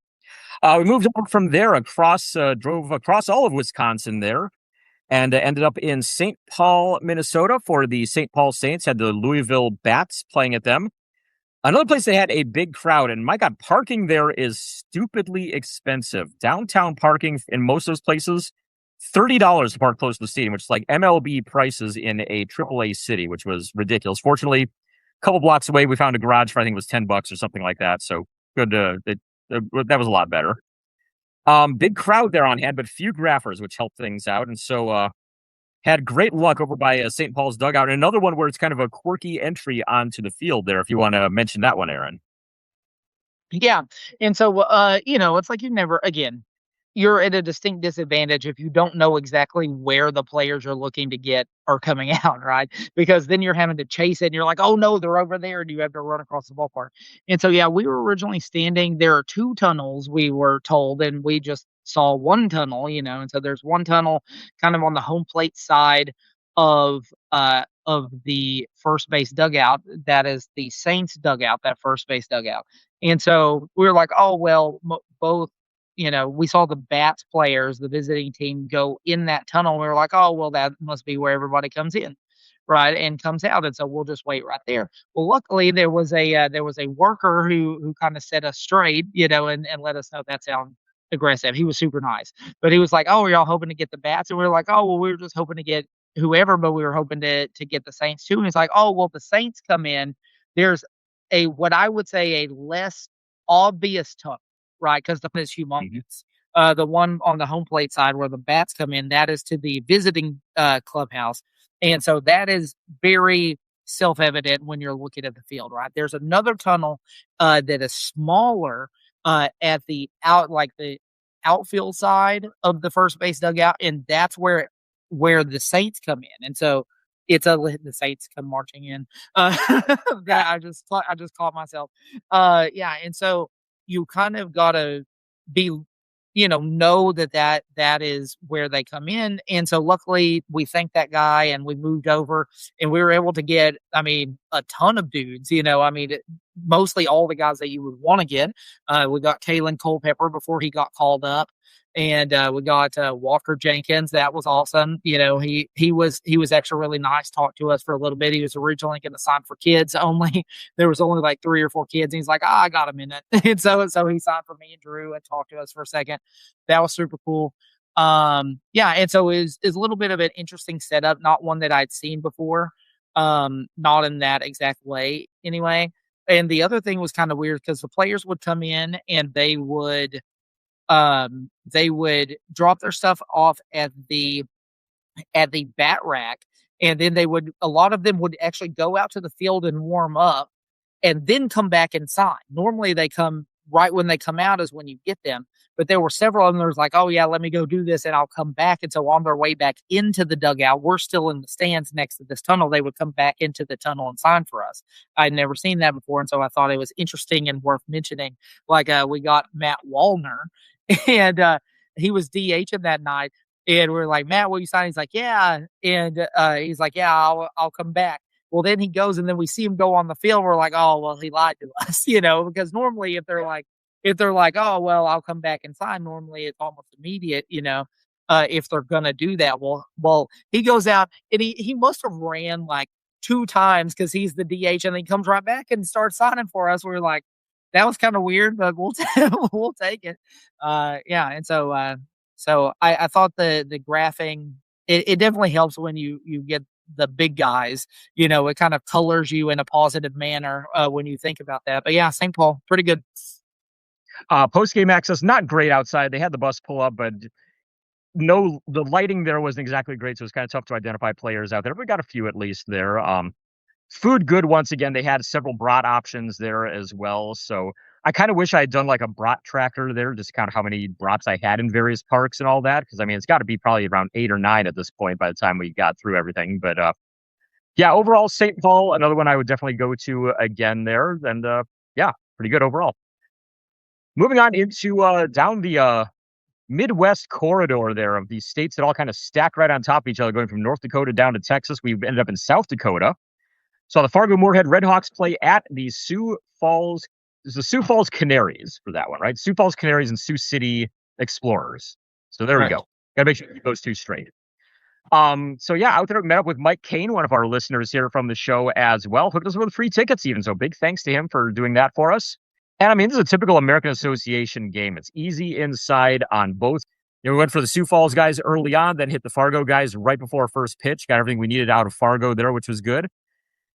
We moved over from there drove across all of Wisconsin there, and ended up in St. Paul, Minnesota for the St. Paul Saints. Had the Louisville Bats playing at them. Another place they had a big crowd, and my God, parking there is stupidly expensive. Downtown parking in most of those places, $30 to park close to the stadium, which is like MLB prices in a AAA city, which was ridiculous. Fortunately, a couple blocks away, we found a garage for I think it was $10 or something like that. So good. That was a lot better. Big crowd there on hand, but few graphers, which helped things out. And so had great luck over by St. Paul's dugout. And another one where it's kind of a quirky entry onto the field there, if you want to mention that one, Aaron. Yeah. And so, it's like you're at a distinct disadvantage if you don't know exactly where the players you're looking to get are coming out, right? Because then you're having to chase it and you're like, oh no, they're over there. And you have to run across the ballpark. And so, yeah, we were originally standing. There are two tunnels, we were told, and we just saw one tunnel, and so there's one tunnel kind of on the home plate side of the first base dugout. That is the Saints dugout, that first base dugout. And so we were like, oh, well, both, we saw the Bats players, the visiting team, go in that tunnel. We were like, oh, well, that must be where everybody comes in, right, and comes out. And so we'll just wait right there. Well, luckily there was a worker who kind of set us straight, and let us know that sound aggressive. He was super nice, but he was like, oh, are y'all hoping to get the Bats? And we were like, oh, well, we were just hoping to get whoever, but we were hoping to get the Saints too. And he's like, oh, well, the Saints come in. There's what I would say a less obvious tunnel, right? Because the one is humongous. The one on the home plate side where the Bats come in, that is to the visiting clubhouse. And so that is very self-evident when you're looking at the field, right? There's another tunnel that is smaller at the outfield side of the first base dugout, and that's where the Saints come in. And so the Saints come marching in. That I just caught myself. Yeah, and so you kind of gotta be, know that is where they come in. And so luckily we thanked that guy and we moved over and we were able to get, I mean, a ton of dudes, mostly all the guys that you would want to get. We got Kalen Culpepper before he got called up. And we got Walker Jenkins. That was awesome. He was actually really nice. Talked to us for a little bit. He was originally going to sign for kids only. There was only like 3 or 4 kids. And he's like, I got a minute. And so he signed for me and Drew and talked to us for a second. That was super cool. Yeah. And so it's a little bit of an interesting setup, not one that I'd seen before. Not in that exact way anyway. And the other thing was kind of weird because the players would come in and they would they would drop their stuff off at the bat rack, and then a lot of them would actually go out to the field and warm up and then come back inside. Normally they come right when they come out is when you get them. But there were several of them that was like, oh yeah, let me go do this and I'll come back. And so on their way back into the dugout, we're still in the stands next to this tunnel. They would come back into the tunnel and sign for us. I'd never seen that before. And so I thought it was interesting and worth mentioning. Like we got Matt Wallner and he was DHing that night. And we're like, Matt, will you sign? He's like, yeah. And he's like, yeah, I'll come back. Well, then he goes and then we see him go on the field. We're like, oh, well, he lied to us, because normally if they're like, oh, well, I'll come back and sign, normally it's almost immediate, if they're going to do that. Well, he goes out and he must have ran like 2 times because he's the DH and then he comes right back and starts signing for us. We're like, that was kind of weird, but we'll take it. Yeah. And so I thought the graphing, it definitely helps when you get the big guys, it kind of colors you in a positive manner when you think about that. But yeah, St. Paul, pretty good. Post-game access, not great outside. They had the bus pull up, but the lighting there wasn't exactly great, so it was kind of tough to identify players out there. But we got a few at least there. Food good once again. They had several brat options there as well. So I kind of wish I had done like a brat tracker there, just to count how many brats I had in various parks and all that. Because I mean, it's got to be probably around 8 or 9 at this point by the time we got through everything. But yeah, overall, St. Paul, another one I would definitely go to again there. And yeah, pretty good overall. Moving on into down the Midwest corridor there of these states that all kind of stack right on top of each other, going from North Dakota down to Texas. We ended up in South Dakota. Saw the Fargo-Moorhead Redhawks play at the Sioux Falls. There's the Sioux Falls Canaries for that one, right? Sioux Falls Canaries and Sioux City Explorers. So there we go. Got to make sure you keep those two straight. So yeah, out there, met up with Mike Kane, one of our listeners here from the show as well. Hooked us with free tickets even. So big thanks to him for doing that for us. And I mean, this is a typical American Association game. It's easy inside on both. We went for the Sioux Falls guys early on, then hit the Fargo guys right before first pitch. Got everything we needed out of Fargo there, which was good.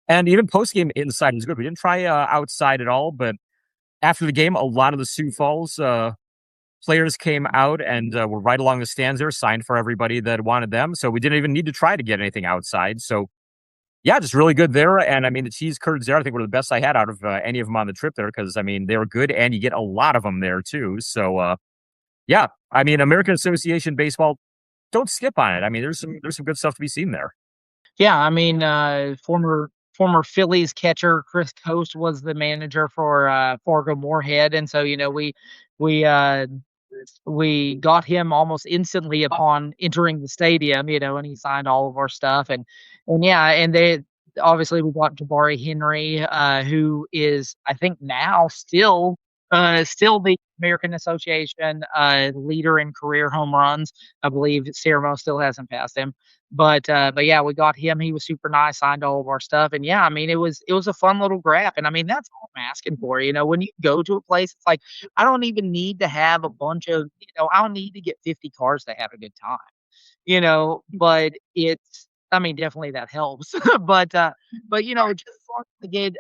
And even post-game inside was good. We didn't try outside at all, but after the game, a lot of the Sioux Falls players came out and were right along the stands there, signed for everybody that wanted them. So we didn't even need to try to get anything outside. So yeah, just really good there. And I mean, the cheese curds there, I think were the best I had out of any of them on the trip there. Cause I mean, they were good and you get a lot of them there too. So yeah, I mean, American Association baseball, don't skip on it. I mean, there's some good stuff to be seen there. Yeah. I mean, former Phillies catcher Chris Coast was the manager for Fargo Moorhead. And so, we got him almost instantly upon entering the stadium, and he signed all of our stuff. And yeah, and they obviously we got Jabari Henry, who is, I think now still the American Association leader in career home runs. I believe Sermo still hasn't passed him. But yeah, we got him. He was super nice, signed all of our stuff. And yeah, I mean, it was a fun little graph. And I mean, that's all I'm asking for. When you go to a place, it's like, I don't even need to have a bunch of, I don't need to get 50 cars to have a good time, but I mean, definitely that helps. but just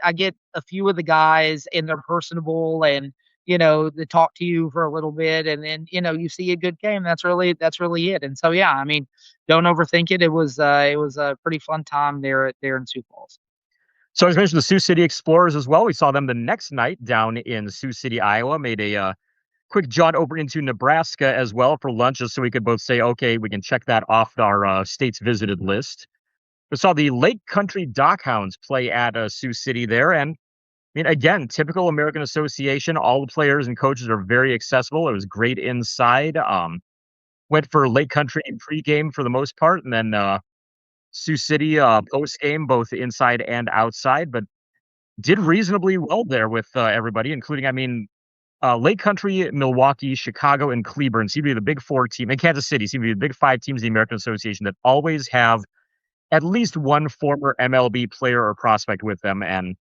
I get a few of the guys and they're personable and, they talk to you for a little bit and then, you see a good game. That's really it. And so, yeah, I mean, don't overthink it. It was a pretty fun time there in Sioux Falls. So as mentioned, the Sioux City Explorers as well. We saw them the next night down in Sioux City, Iowa, made a quick jaunt over into Nebraska as well for lunch, just so we could both say, okay, we can check that off our states visited list. We saw the Lake Country Dockhounds play at Sioux City there. And I mean, again, typical American Association. All the players and coaches are very accessible. It was great inside. Went for Lake Country pregame for the most part, and then Sioux City postgame, both inside and outside. But did reasonably well there with everybody, including, I mean, Lake Country, Milwaukee, Chicago, and Cleburne seem to be the big 4 teams, and Kansas City seem to be the big 5 teams in the American Association that always have at least one former MLB player or prospect with them. And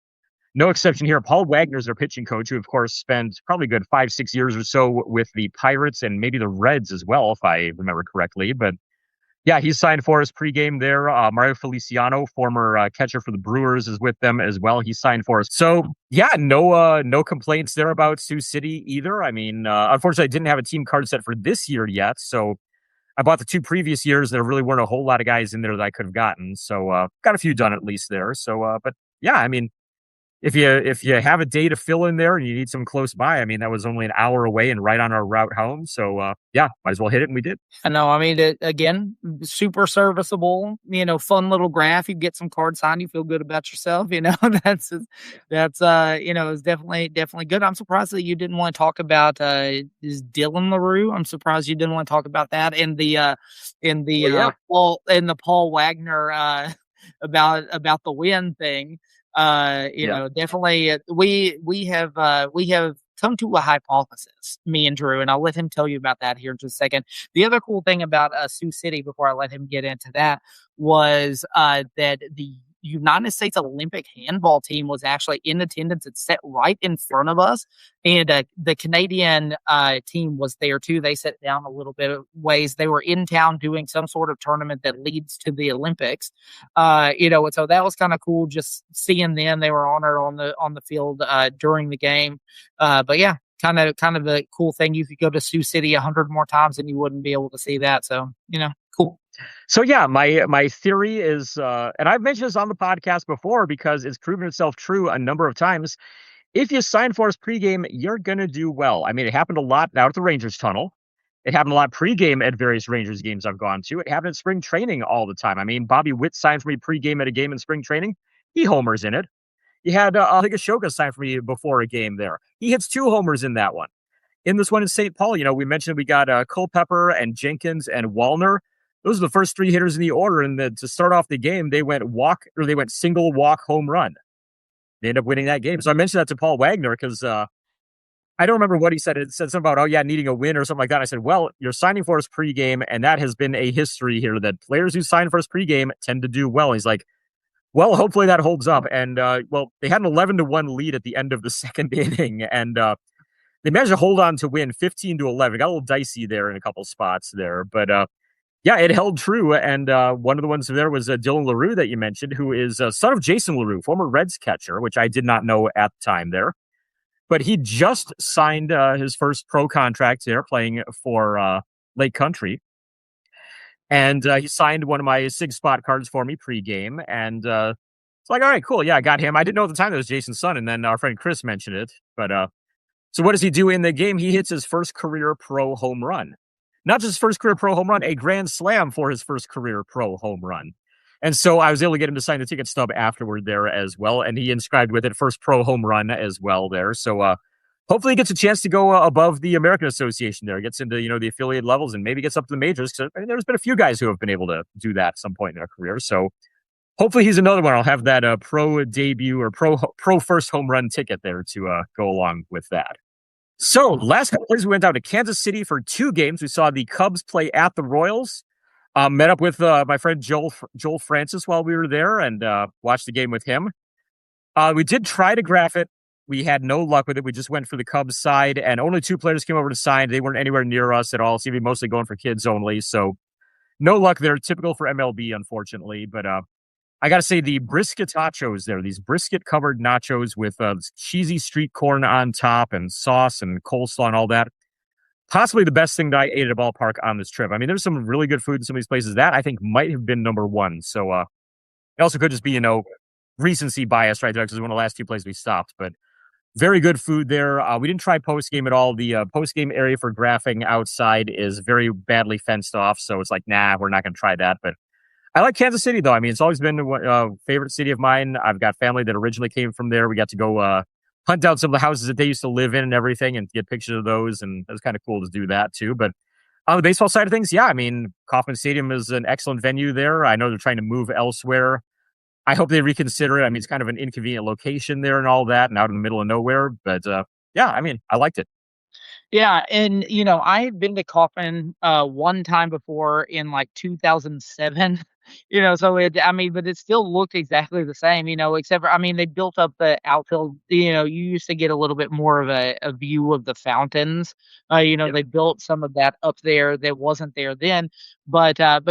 no exception here. Paul Wagner's their pitching coach, who, of course, spent probably good 5-6 years or so with the Pirates and maybe the Reds as well, if I remember correctly. But Yeah, he's signed for us pregame there. Mario Feliciano, former catcher for the Brewers, is with them as well. He signed for us. So yeah, no complaints there about Sioux City either. I mean, unfortunately, I didn't have a team card set for this year yet, so I bought the 2 previous years. There really weren't a whole lot of guys in there that I could have gotten. So got a few done at least there. So but yeah, I mean, if you have a day to fill in there and you need some close by, I mean, that was only an hour away and right on our route home. So yeah, might as well hit it, and we did. I know. I mean, again, super serviceable. Fun little graph. You get some cards signed, you feel good about yourself. That's it's definitely good. I'm surprised that you didn't want to talk about is Dylan LaRue. I'm surprised you didn't want to talk about that in the Paul Wagner about the win thing. Definitely we have come to a hypothesis, me and Drew, and I'll let him tell you about that here in just a second. The other cool thing about Sioux City, before I let him get into that, was that the United States Olympic handball team was actually in attendance and sat right in front of us. And the Canadian team was there too. They sat down a little bit of ways. They were in town doing some sort of tournament that leads to the Olympics. And so that was kind of cool just seeing them. They were on the field during the game. But yeah, kind of the cool thing. You could go to Sioux City 100 more times and you wouldn't be able to see that. So, cool. So yeah, my theory is, and I've mentioned this on the podcast before because it's proven itself true a number of times. If you sign for us pregame, you're gonna do well. I mean, it happened a lot out at the Rangers tunnel. It happened a lot pregame at various Rangers games I've gone to. It happened in spring training all the time. I mean, Bobby Witt signed for me pregame at a game in spring training. He homers in it. You had I think Ashoka signed for me before a game there. He hits 2 homers in that one. In this one in St. Paul, we mentioned we got Culpepper and Jenkins and Wallner. Those are the first 3 hitters in the order, and to start off the game, they went single walk home run. They ended up winning that game. So I mentioned that to Paul Wagner because I don't remember what he said. It said something about, needing a win or something like that. I said, well, you're signing for us pregame, and that has been a history here that players who sign for us pregame tend to do well. And he's like, well, hopefully that holds up. And they had an 11-1 lead at the end of the second inning, and they managed to hold on to win 15-11. Got a little dicey there in a couple spots there, but yeah, it held true. And one of the ones there was Dylan LaRue that you mentioned, who is son of Jason LaRue, former Reds catcher, which I did not know at the time there. But he just signed his first pro contract there playing for Lake Country. And he signed one of my SIG spot cards for me pregame. And it's like, all right, cool. Yeah, I got him. I didn't know at the time that was Jason's son. And then our friend Chris mentioned it. But so what does he do in the game? He hits his first career pro home run. Not just his first career pro home run, a grand slam for his first career pro home run. And so I was able to get him to sign the ticket stub afterward there as well. And he inscribed with it first pro home run as well there. So hopefully he gets a chance to go above the American Association there, gets into, the affiliate levels and maybe gets up to the majors. Cause there's been a few guys who have been able to do that at some point in their career. So hopefully he's another one. I'll have that pro debut or pro first home run ticket there to go along with that. So last couple days we went down to Kansas City for 2 games. We saw the Cubs play at the Royals. Met up with my friend Joel Francis while we were there and watched the game with him. We did try to graph it. We had no luck with it. We just went for the Cubs side, and only 2 players came over to sign. They weren't anywhere near us at all. Seemed to be mostly going for kids only. So no luck there. Typical for MLB, unfortunately. But I got to say, the brisket nachos there, these brisket covered nachos with cheesy street corn on top and sauce and coleslaw and all that. Possibly the best thing that I ate at a ballpark on this trip. I mean, there's some really good food in some of these places. That I think might have been number 1. So it also could just be, recency bias right there because it was one of the last 2 places we stopped. But very good food there. We didn't try post-game at all. The post-game area for graphing outside is very badly fenced off. So it's like, nah, we're not going to try that. But I like Kansas City, though. I mean, it's always been a favorite city of mine. I've got family that originally came from there. We got to go hunt down some of the houses that they used to live in and everything and get pictures of those. And it was kind of cool to do that, too. But on the baseball side of things, yeah, I mean, Kauffman Stadium is an excellent venue there. I know they're trying to move elsewhere. I hope they reconsider it. I mean, it's kind of an inconvenient location there and all that and out in the middle of nowhere. But yeah, I mean, I liked it. Yeah, and, I had been to Coffin, one time before in, like, 2007, so but it still looked exactly the same, except for they built up the outfield, you used to get a little bit more of a view of the fountains, Yep. they built some of that up there that wasn't there then, but, for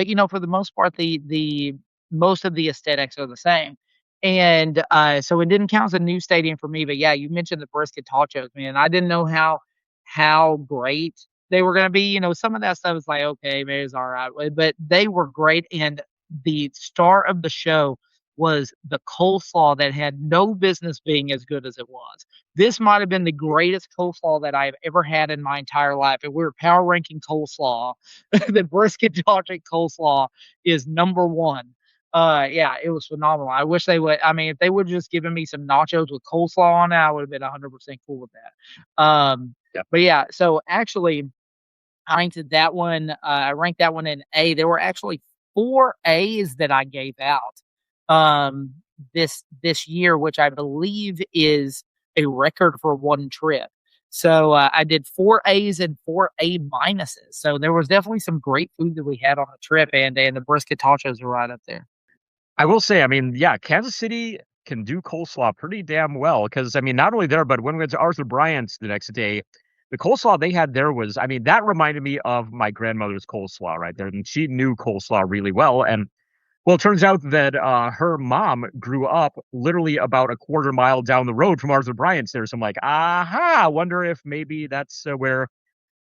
the most part, the most of the aesthetics are the same, and, so it didn't count as a new stadium for me, but yeah, you mentioned the brisket tacos, man, I didn't know how great they were gonna be, some of that stuff is like, "Okay, maybe it's alright," but they were great, and the star of the show was the coleslaw that had no business being as good as it was. This might have been the greatest coleslaw that I've ever had in my entire life. If we were power ranking coleslaw, the brisket Georgia coleslaw is number 1. Yeah, it was phenomenal. I wish they would if they would've just given me some nachos with coleslaw on it, I would've been 100% cool with that. Yep. But yeah, so actually, I ranked that one in A. There were actually 4 A's that I gave out, this year, which I believe is a record for one trip. So, I did 4 A's and 4 A minuses. So there was definitely some great food that we had on the trip, and the brisket tacos are right up there. I will say, yeah, Kansas City can do coleslaw pretty damn well because, not only there, but when we went to Arthur Bryant's the next day, the coleslaw they had there was, that reminded me of my grandmother's coleslaw right there. And she knew coleslaw really well. And well, it turns out that her mom grew up literally about a quarter mile down the road from Arthur Bryant's there. So I'm like, aha, I wonder if maybe that's where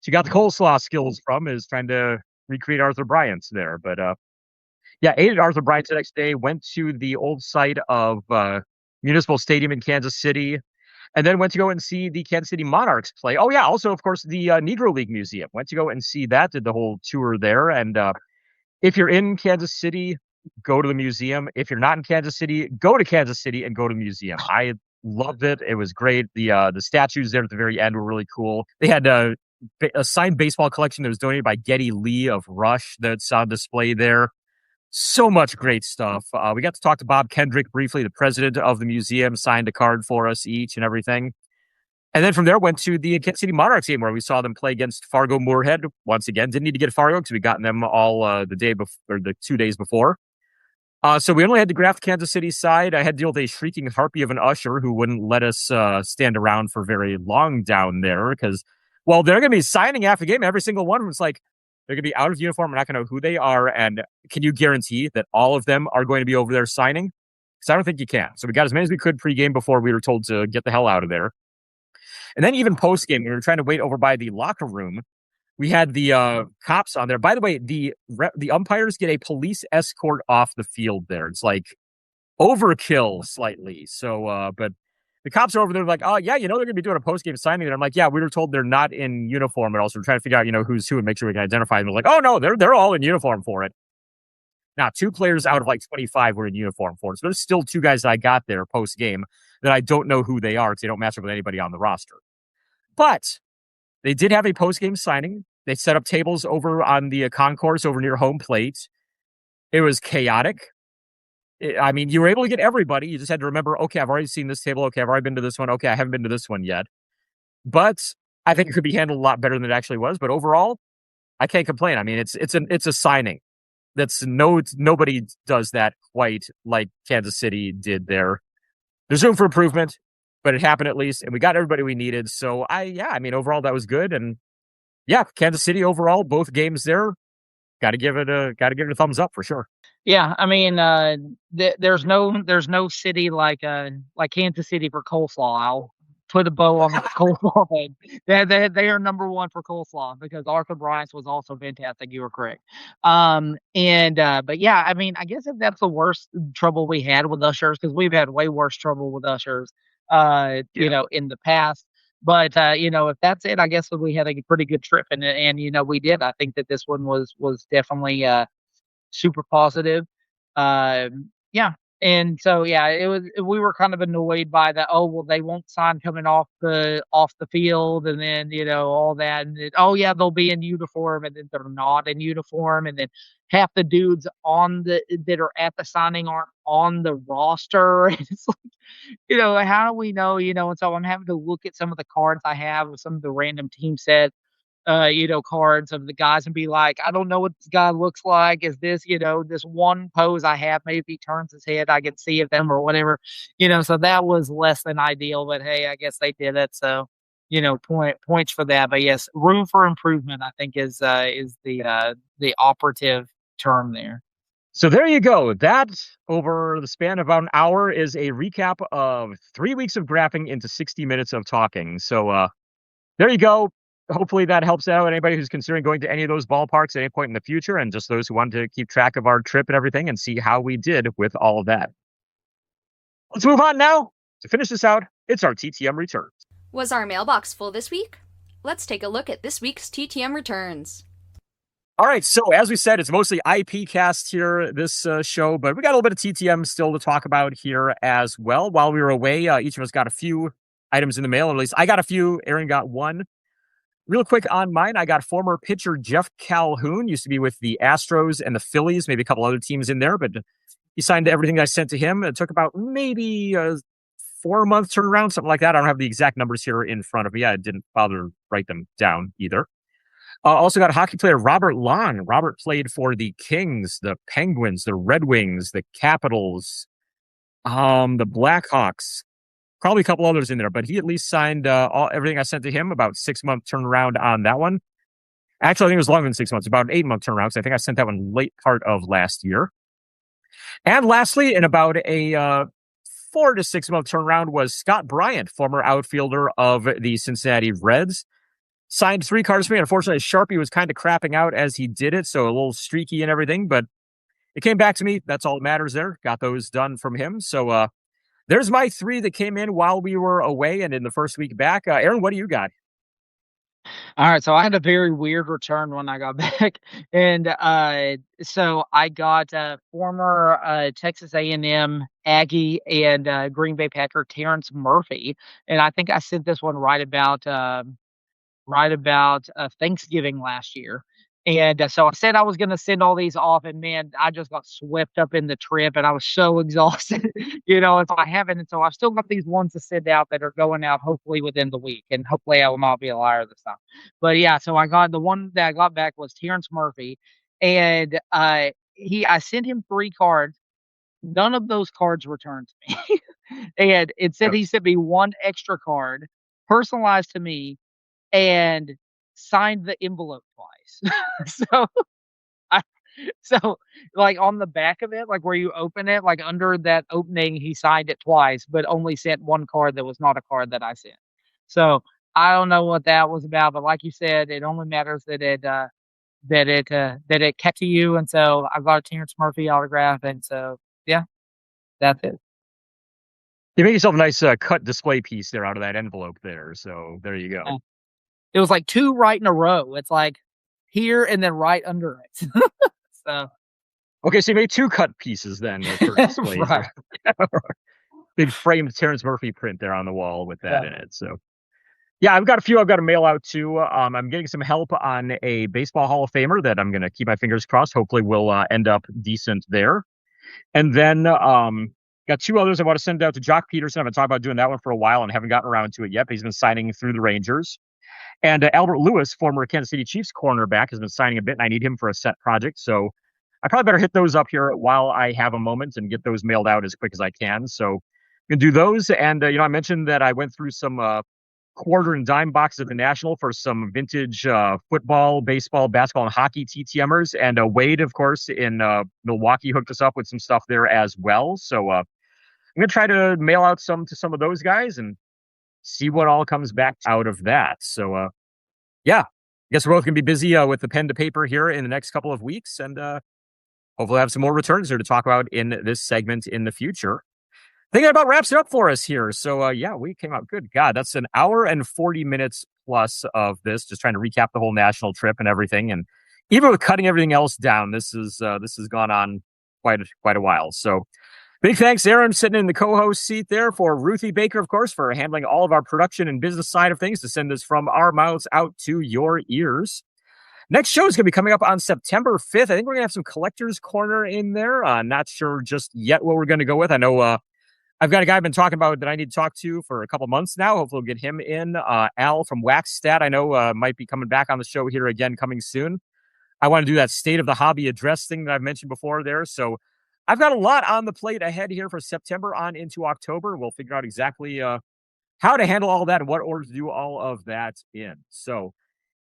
she got the coleslaw skills from, is trying to recreate Arthur Bryant's there. But yeah, ate at Arthur Bryant's the next day, went to the old site of Municipal Stadium in Kansas City, and then went to go and see the Kansas City Monarchs play. Oh, yeah, also, of course, the Negro League Museum. Went to go and see that, did the whole tour there. And if you're in Kansas City, go to the museum. If you're not in Kansas City, go to Kansas City and go to the museum. I loved it. It was great. The statues there at the very end were really cool. They had a signed baseball collection that was donated by Geddy Lee of Rush that's on display there. So much great stuff. We got to talk to Bob Kendrick briefly, the president of the museum, signed a card for us each and everything. And then from there, went to the Kansas City Monarchs game where we saw them play against Fargo Moorhead once again. Didn't need to get Fargo because we gotten them all the day before, or the 2 days before. So we only had to graph Kansas City side. I had to deal with a shrieking harpy of an usher who wouldn't let us stand around for very long down there because, well, they're going to be signing after the game. Every single one was like, they're going to be out of uniform. We're not going to know who they are. And can you guarantee that all of them are going to be over there signing? Because I don't think you can. So we got as many as we could pregame before we were told to get the hell out of there. And then even postgame, we were trying to wait over by the locker room. We had the cops on there. By the way, the umpires get a police escort off the field there. It's like overkill slightly. So, but the cops are over there like, oh, yeah, they're going to be doing a post-game signing. And I'm like, yeah, we were told they're not in uniform at all. So we're trying to figure out, who's who and make sure we can identify them. They're like, oh, no, they're all in uniform for it. Now, 2 players out of like 25 were in uniform for it. So there's still 2 guys that I got there post-game that I don't know who they are because they don't match up with anybody on the roster. But they did have a post-game signing. They set up tables over on the concourse over near home plate. It was chaotic. You were able to get everybody. You just had to remember, okay, I've already seen this table. Okay, I've already been to this one. Okay, I haven't been to this one yet. But I think it could be handled a lot better than it actually was. But overall, I can't complain. It's a signing. Nobody does that quite like Kansas City did there. There's room for improvement, but it happened at least, and we got everybody we needed. So overall that was good. And yeah, Kansas City overall, both games there, got to give it a thumbs up for sure. Yeah, there's no city like Kansas City for coleslaw. I'll put a bow on the coleslaw thing. They are number 1 for coleslaw because Arthur Bryant's was also fantastic. You were correct. But yeah, I guess if that's the worst trouble we had with ushers, because we've had way worse trouble with ushers, in the past. But if that's it, I guess we had a pretty good trip, and we did. I think that this one was definitely super positive. Yeah, And so, yeah, we were kind of annoyed by that. Oh, well, they won't sign coming off the field, and then all that. And oh yeah, they'll be in uniform, and then they're not in uniform, and then half the dudes that are at the signing aren't on the roster. And it's like, how do we know? And so I'm having to look at some of the cards I have with some of the random team sets, cards of the guys and be like, I don't know what this guy looks like. Is this, this one pose I have, maybe if he turns his head, I can see of them or whatever, so that was less than ideal, but hey, I guess they did it. So, points for that. But yes, room for improvement, I think is the operative term there. So there you go. That, over the span of about an hour, is a recap of 3 weeks of graphing into 60 minutes of talking. So there you go. Hopefully that helps out anybody who's considering going to any of those ballparks at any point in the future, and just those who want to keep track of our trip and everything and see how we did with all of that. Let's move on now. To finish this out, it's our TTM returns. Was our mailbox full this week? Let's take a look at this week's TTM returns. All right, so as we said, it's mostly IP cast here, this show, but we got a little bit of TTM still to talk about here as well. While we were away, each of us got a few items in the mail, or at least I got a few. Aaron got one. Real quick on mine, I got former pitcher Jeff Calhoun, used to be with the Astros and the Phillies, maybe a couple other teams in there, but he signed everything I sent to him. It took about maybe a 4-month turnaround, something like that. I don't have the exact numbers here in front of me. I didn't bother to write them down either. Also got hockey player Robert Long. Robert played for the Kings, the Penguins, the Red Wings, the Capitals, the Blackhawks. Probably a couple others in there, but he at least signed everything I sent to him. About 6-month turnaround on that one. Actually, I think it was longer than 6 months, about an 8-month turnaround, because I think I sent that one late part of last year. And lastly, in about a 4 to 6 month turnaround, was Scott Bryant, former outfielder of the Cincinnati Reds. Signed 3 cards for me. Unfortunately, Sharpie was kind of crapping out as he did it, so a little streaky and everything, but it came back to me. That's all that matters there. Got those done from him. So there's my 3 that came in while we were away and in the first week back. Aaron, what do you got? All right, so I had a very weird return when I got back, and so I got former Texas A&M Aggie and Green Bay Packer Terrence Murphy, and I think I sent this one right about Thanksgiving last year. And so I said I was going to send all these off, and man, I just got swept up in the trip, and I was so exhausted, and so I haven't. And so I've still got these ones to send out that are going out hopefully within the week, and hopefully I will not be a liar this time. But yeah, so I got the one that I got back was Terrence Murphy, and I sent him 3 cards. None of those cards returned to me, and it said he sent me 1 extra card, personalized to me, and signed the envelope twice. so I so like on the back of it, like where you open it, like under that opening, he signed it twice, but only sent 1 card that was not a card that I sent. So I don't know what that was about, but like you said, it only matters that it kept to you. And so I got a Terrence Murphy autograph, and so yeah, that's it. You made yourself a nice cut display piece there out of that envelope there. So there you go. It was like 2 right in a row. It's like here and then right under it. So okay, so you made 2 cut pieces then for displays. Right. Big framed Terrence Murphy print there on the wall with that in it. So yeah, I've got a few I've got to mail out too. I'm getting some help on a baseball Hall of Famer that I'm going to keep my fingers crossed. Hopefully we'll end up decent there. And then got 2 others I want to send out to Jock Peterson. I've been talking about doing that one for a while and haven't gotten around to it yet, but he's been signing through the Rangers. And Albert Lewis, former Kansas City Chiefs cornerback, has been signing a bit, and I need him for a set project. So I probably better hit those up here while I have a moment and get those mailed out as quick as I can. So I'm going to do those. And, I mentioned that I went through some quarter and dime boxes at the National for some vintage football, baseball, basketball, and hockey TTMers. And Wade, of course, in Milwaukee hooked us up with some stuff there as well. So I'm going to try to mail out some to some of those guys and see what all comes back out of that. So, yeah, I guess we're both going to be busy with the pen to paper here in the next couple of weeks. And hopefully have some more returns here to talk about in this segment in the future. I think that about wraps it up for us here. So, yeah, we came out good. God, that's an hour and 40 minutes plus of this, just trying to recap the whole national trip and everything. And even with cutting everything else down, this has gone on quite a while. So Big thanks, Aaron, sitting in the co-host seat there, for Ruthie Baker, of course, for handling all of our production and business side of things to send this from our mouths out to your ears. Next show is going to be coming up on September 5th. I think we're going to have some Collector's Corner in there. Not sure just yet what we're going to go with. I know I've got a guy I've been talking about that I need to talk to for a couple months now. Hopefully we'll get him in. Al from Waxstat, I know might be coming back on the show here again coming soon. I want to do that state of the hobby address thing that I've mentioned before there. So I've got a lot on the plate ahead here for September on into October. We'll figure out exactly how to handle all that and what order to do all of that in. So,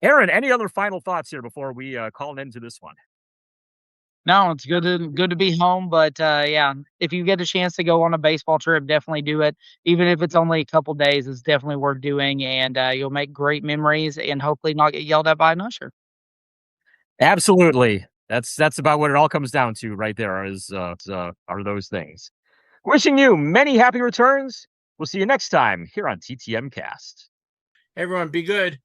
Aaron, any other final thoughts here before we call an end to this one? No, it's good to be home, but yeah, if you get a chance to go on a baseball trip, definitely do it. Even if it's only a couple days, it's definitely worth doing, and you'll make great memories and hopefully not get yelled at by an usher. Absolutely. That's about what it all comes down to right there are those things. Wishing you many happy returns. We'll see you next time here on TTM Cast. Everyone, be good.